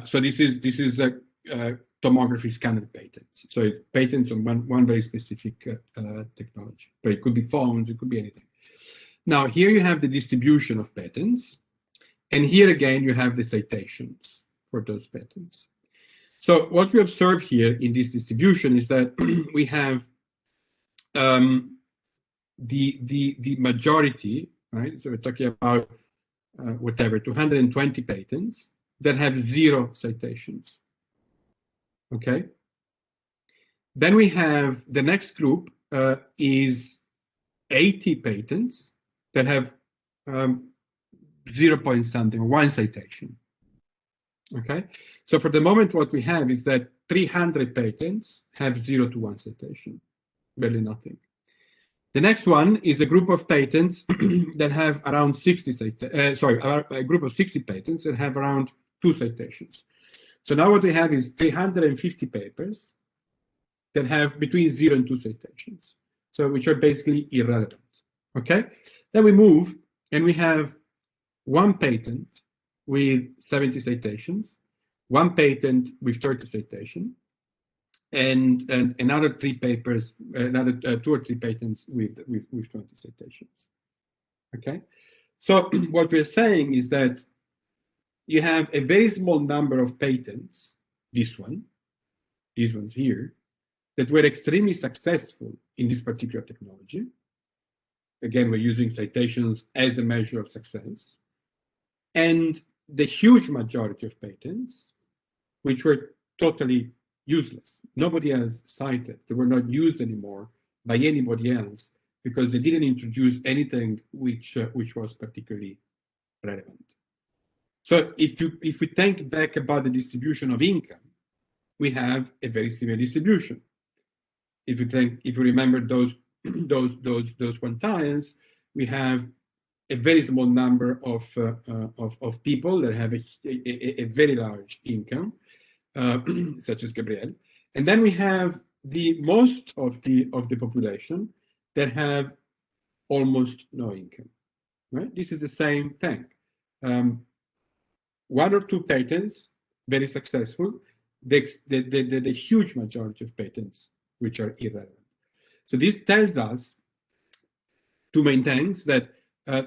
So this is a tomography scanner patents. So it's patents on one very specific technology. But it could be phones, it could be anything. Now here you have the distribution of patents, and here again you have the citations for those patents. So what we observe here in this distribution is that we have the majority, right? So we're talking about whatever, 220 patents that have 0 citations. Okay. Then we have the next group is 80 patents that have 0 point something, 1 citation. Okay. So for the moment, what we have is that 300 patents have 0 to 1 citation, barely nothing. The next one is a group of patents that have around 60 citations. A group of 60 patents that have around 2 citations. So now what we have is 350 papers that have between 0 and 2 citations, so which are basically irrelevant. Okay. Then we move and we have 1 patent with 70 citations, 1 patent with 30 citations, and another 3 papers, another 2 or 3 patents with 20 citations. Okay, so what we're saying is that you have a very small number of patents, these ones here, that were extremely successful in this particular technology. Again, we're using citations as a measure of success. And the huge majority of patents, which were totally useless. Nobody else cited. They were not used anymore by anybody else because they didn't introduce anything which was particularly relevant. So if we think back about the distribution of income, we have a very similar distribution. If you remember those quantiles, we have a very small number of people that have a very large income. Such as Gabriel, and then we have the most of the population that have almost no income. Right? This is the same thing. 1 or 2 patents, very successful. The huge majority of patents which are irrelevant. So this tells us two main things, that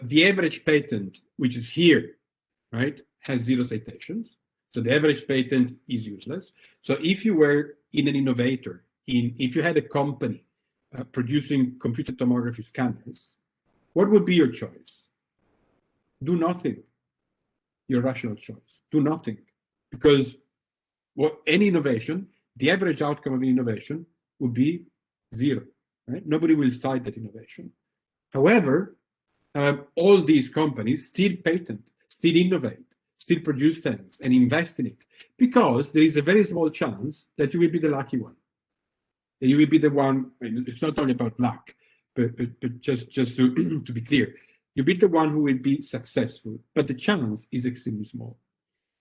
the average patent, which is here, right, has 0 citations. So the average patent is useless. So if you were in an innovator, if you had a company producing computed tomography scanners, what would be your choice? Do nothing. Your rational choice. Do nothing. Because any innovation, the average outcome of an innovation would be 0. Right? Nobody will cite that innovation. However, all these companies still patent, still innovate, still produce things and invest in it, because there is a very small chance that you will be the lucky one. That you will be the one. I mean, it's not only about luck, but just to be clear, you'll be the one who will be successful, but the chance is extremely small.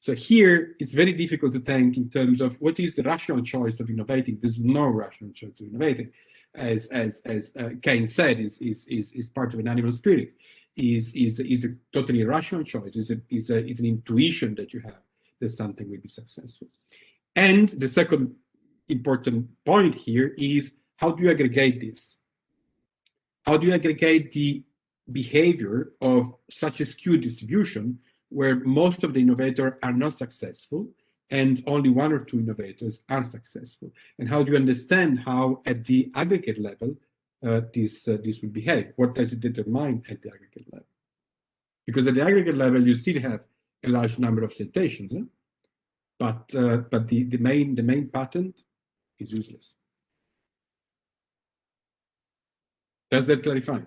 So here, it's very difficult to think in terms of what is the rational choice of innovating. There's no rational choice of innovating. As Cain said, is part of an animal spirit, is a totally irrational choice, is an intuition that you have that something will be successful. And the second important point here is, how do you aggregate this? How do you aggregate the behavior of such a skewed distribution where most of the innovators are not successful and only 1 or 2 innovators are successful? And how do you understand how at the aggregate level this will behave? What does it determine at the aggregate level? Because at the aggregate level, you still have a large number of citations, but the main patent is useless. Does that clarify?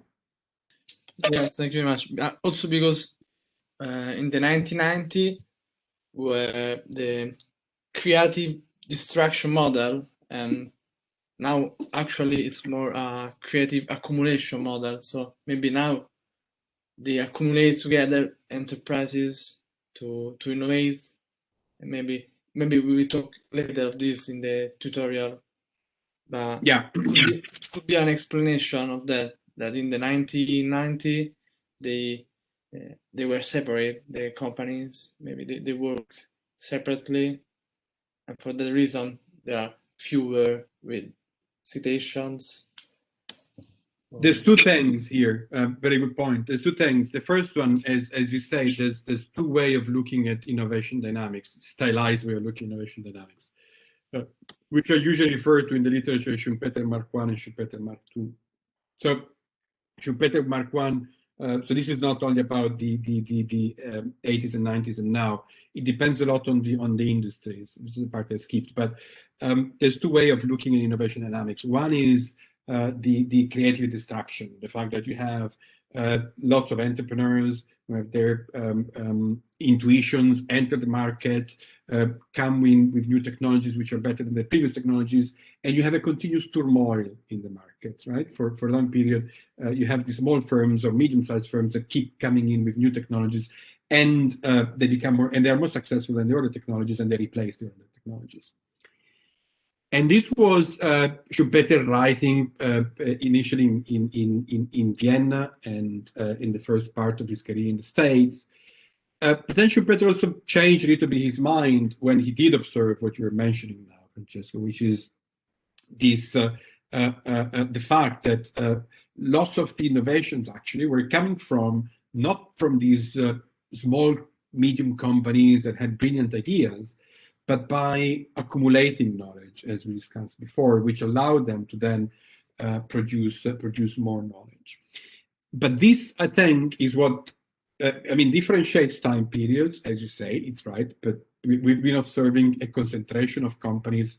Yes, thank you very much. Also because in the 1990, where the creative destruction model, and now actually it's more a creative accumulation model. So maybe now they accumulate together enterprises to innovate, and maybe we will talk later of this in the tutorial. But yeah, could be an explanation of that in the 1990 they were separate, the companies, maybe they worked separately, and for that reason there are fewer with citations. There's 2 things here. Very good point. There's 2 things. The first one is, as you say, there's 2 ways of looking at innovation dynamics, stylized way of looking at innovation dynamics, which are usually referred to in the literature as Schumpeter Mark I and Schumpeter Mark II. So Schumpeter Mark I, so this is not only about the 80s and 90s and now. It depends a lot on the industries, which is the part I skipped. But there's 2 ways of looking at innovation dynamics. One is the creative destruction, the fact that you have lots of entrepreneurs who have their intuitions, enter the market, come in with new technologies which are better than the previous technologies, and you have a continuous turmoil in the market, right? For a long period, you have these small firms or medium-sized firms that keep coming in with new technologies, and they become more, and they are more successful than the other technologies, and they replace the other technologies. And this was Schumpeter writing initially in Vienna and in the first part of his career in the States. But then Schumpeter also changed a little bit his mind when he did observe what you're mentioning now, Francesco, which is this the fact that lots of the innovations actually were coming from not from these small, medium companies that had brilliant ideas, but by accumulating knowledge, as we discussed before, which allowed them to then produce more knowledge. But this, I think, is what differentiates time periods, as you say. It's right, but we've been observing a concentration of companies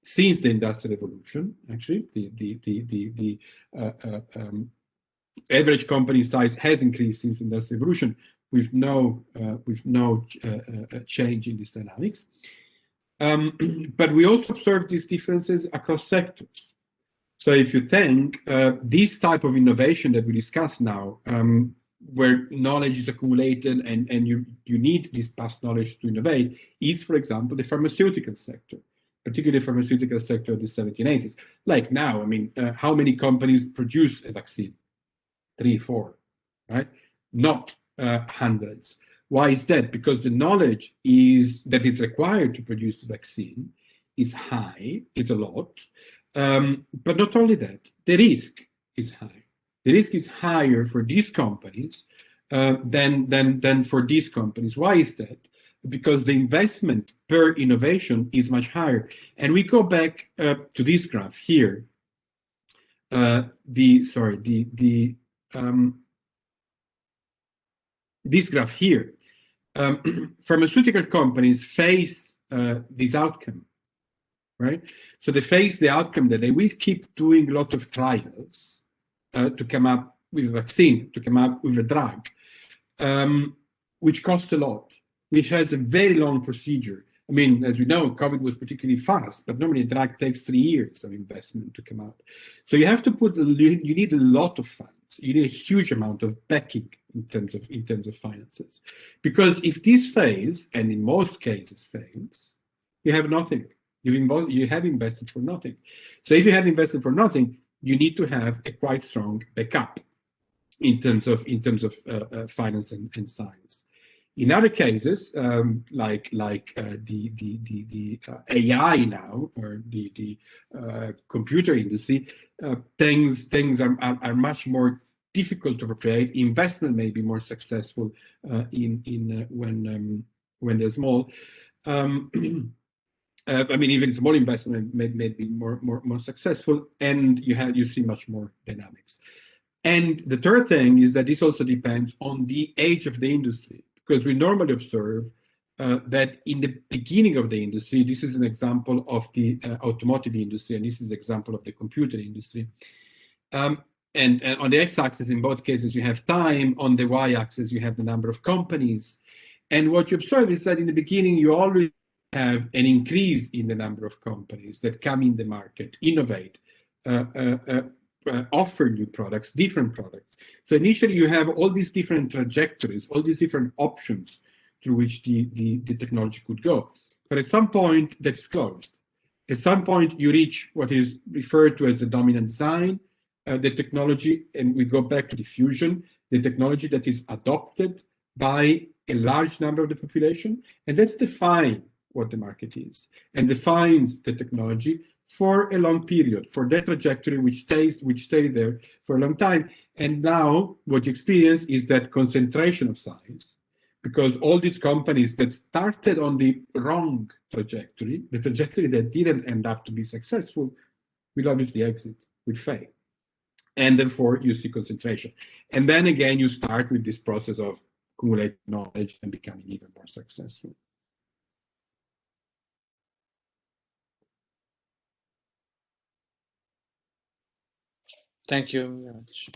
since the Industrial Revolution. Actually, the average company size has increased since the Industrial Revolution, with no change in these dynamics. But we also observe these differences across sectors. So if you think this type of innovation that we discuss now, where knowledge is accumulated and you need this past knowledge to innovate, is, for example, the pharmaceutical sector, particularly the pharmaceutical sector of the 1780s. Like now, how many companies produce a vaccine? 3, 4, right? Not hundreds. Why is that? Because the knowledge that is required to produce the vaccine is high, is a lot, But not only that, the risk is high. The risk is higher for these companies than for these companies. Why is that? Because the investment per innovation is much higher. And we go back to this graph here. This graph here. Pharmaceutical companies face this outcome, right? So they face the outcome that they will keep doing a lot of trials to come up with a vaccine, to come up with a drug, which costs a lot, which has a very long procedure. I mean, as we know, COVID was particularly fast, but normally a drug takes 3 years of investment to come out. So you have to you need a lot of funds. You need a huge amount of backing in terms of finances. Because if this fails, and in most cases fails, you have nothing. You have invested for nothing. So if you have invested for nothing, you need to have a quite strong backup in terms of finance and science. In other cases, like the AI now, or the computer industry, things are much more difficult to appropriate. Investment may be more successful when they're small. I mean, even small investment may be more successful, and you see much more dynamics. And the third thing is that this also depends on the age of the industry, because we normally observe that in the beginning of the industry, this is an example of the automotive industry, and this is an example of the computer industry. And on the x-axis, in both cases, you have time. On the y-axis, you have the number of companies. And what you observe is that in the beginning, you already have an increase in the number of companies that come in the market, innovate, offer new products, different products. So initially you have all these different trajectories, all these different options through which the technology could go. But at some point that's closed. At some point you reach what is referred to as the dominant design, the technology, and we go back to diffusion, the technology that is adopted by a large number of the population, and that's define what the market is, and defines the technology for a long period, for that trajectory which stayed there for a long time. And now what you experience is that concentration of science, because all these companies that started on the wrong trajectory, the trajectory that didn't end up to be successful, will obviously exit, will fail. And therefore you see concentration. And then again, you start with this process of accumulating knowledge and becoming even more successful. Thank you very much.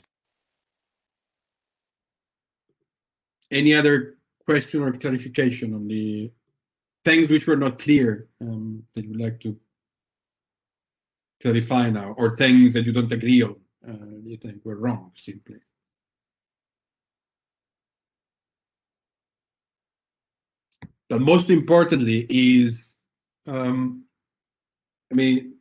Any other question or clarification on the things which were not clear that you would like to clarify now, or things that you don't agree on, you think were wrong simply? But most importantly is, I mean,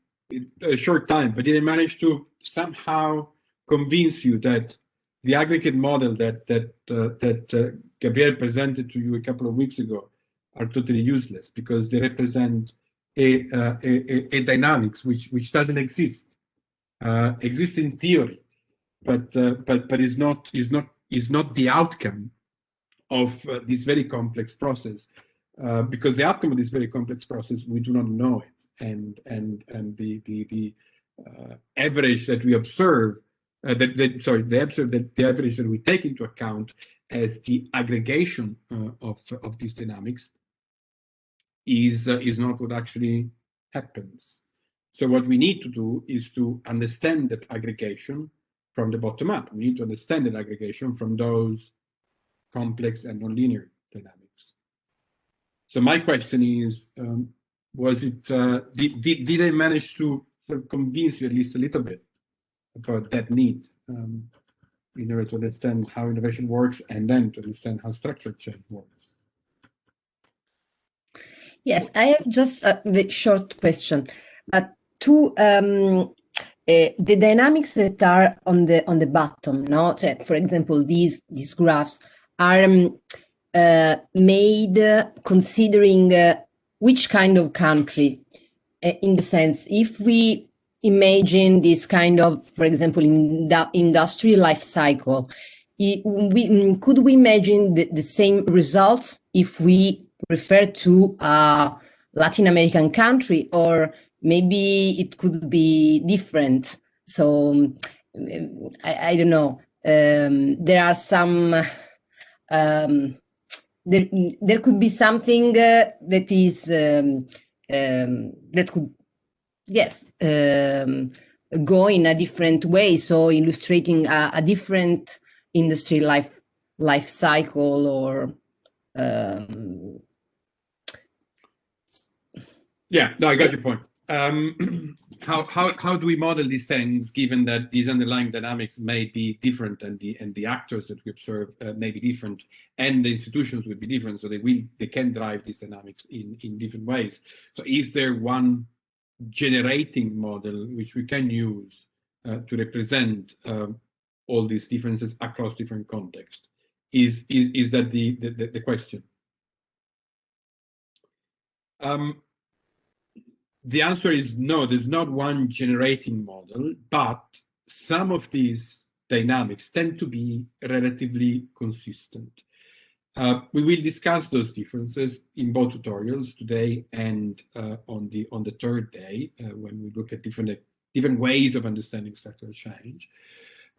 a short time, but did I manage to somehow convince you that the aggregate model that Gabriel presented to you a couple of weeks ago are totally useless, because they represent a dynamics which doesn't exist, exists in theory, but is not the outcome of this very complex process, because the outcome of this very complex process, we do not know it, and the average that we observe, the average that we take into account as the aggregation of these dynamics is not what actually happens. So what we need to do is to understand that aggregation from the bottom up. We need to understand that aggregation from those complex and nonlinear dynamics. So my question is, was it did I manage to sort of convince you at least a little bit about that need in order to understand how innovation works, and then to understand how structural change works? Yes, I have just a very short question. The dynamics that are on the bottom, no? So, for example, these graphs are made considering which kind of country, in the sense, if we imagine this kind of, for example, in the industry life cycle, could we imagine the same results if we refer to a Latin American country, or maybe it could be different? So I don't know. There are some. There could be something that is that could, yes, go in a different way. So illustrating a different industry life cycle, or yeah, no, I got your point. How do we model these things, given that these underlying dynamics may be different, and the actors that we observe may be different, and the institutions would be different, so they can drive these dynamics in different ways. So is there one generating model which we can use to represent all these differences across different contexts? Is that the question? The answer is no, there's not one generating model, but some of these dynamics tend to be relatively consistent. We will discuss those differences in both tutorials today and on the third day, when we look at different ways of understanding structural change.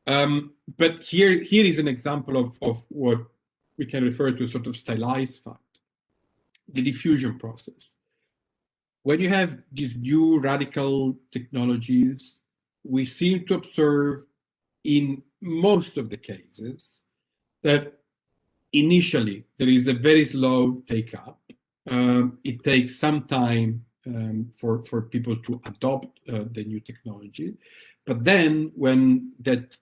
But here is an example of what we can refer to as sort of stylized fact: the diffusion process. When you have these new radical technologies, we seem to observe in most of the cases that initially there is a very slow take-up. It takes some time for people to adopt the new technology. But then when that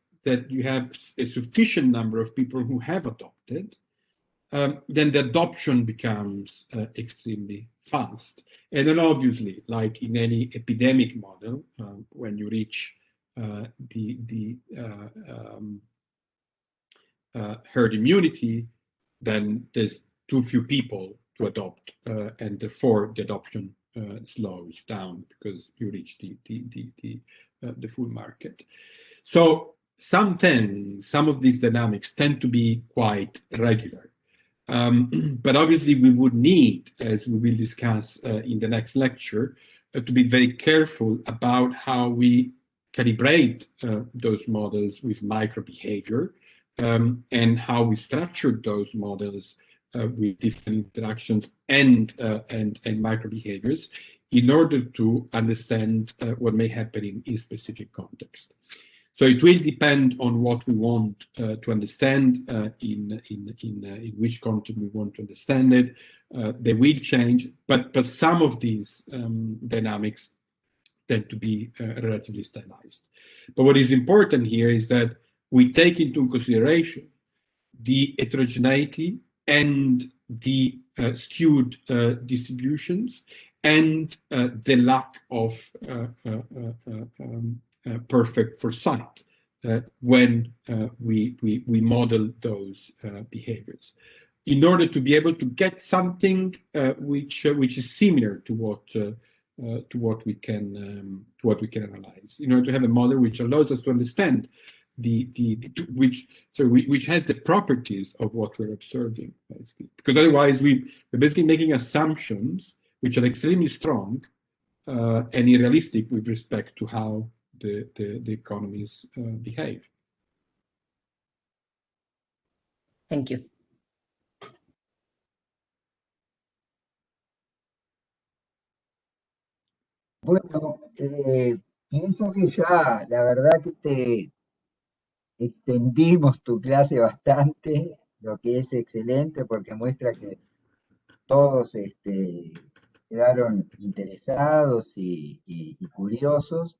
you have a sufficient number of people who have adopted, then the adoption becomes extremely fast. And then obviously, like in any epidemic model, when you reach the herd immunity, then there's too few people to adopt, and therefore the adoption slows down because you reach the full market. So some of these dynamics tend to be quite regular. But obviously we would need, as we will discuss in the next lecture, to be very careful about how we calibrate those models with micro-behavior, and how we structure those models with different interactions and micro-behaviors in order to understand what may happen in specific context. So it will depend on what we want to understand, in which context we want to understand it. They will change, but some of these dynamics tend to be relatively stylized. But what is important here is that we take into consideration the heterogeneity and the skewed distributions, and the lack of perfect foresight when we model those behaviors, in order to be able to get something which is similar to what we can analyze, in order to have a model which allows us to understand which has the properties of what we're observing, basically. Because otherwise we're basically making assumptions which are extremely strong and unrealistic with respect to how the economies behave. Thank you. Bueno, pienso que ya, la verdad que te extendimos tu clase bastante, lo que es excelente porque muestra que todos quedaron interesados y curiosos.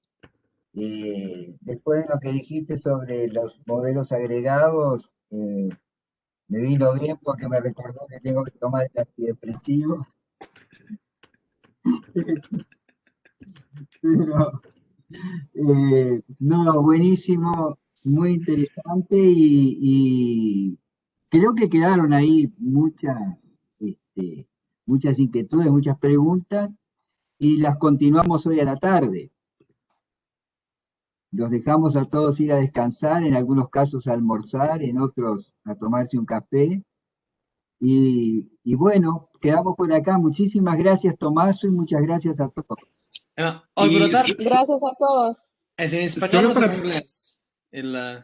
Después de lo que dijiste sobre los modelos agregados, me vino bien porque me recordó que tengo que tomar el antidepresivo. Pero, no, buenísimo, muy interesante y creo que quedaron ahí muchas inquietudes, muchas preguntas y las continuamos hoy a la tarde. los dejamos a todos ir a descansar, en algunos casos a almorzar, en otros a tomarse un café. Y bueno, quedamos por acá. Muchísimas gracias, Tommaso, y muchas gracias a todos. Hoy, Y brotar, Gracias a todos. ¿es en español solo o es en para, inglés? El,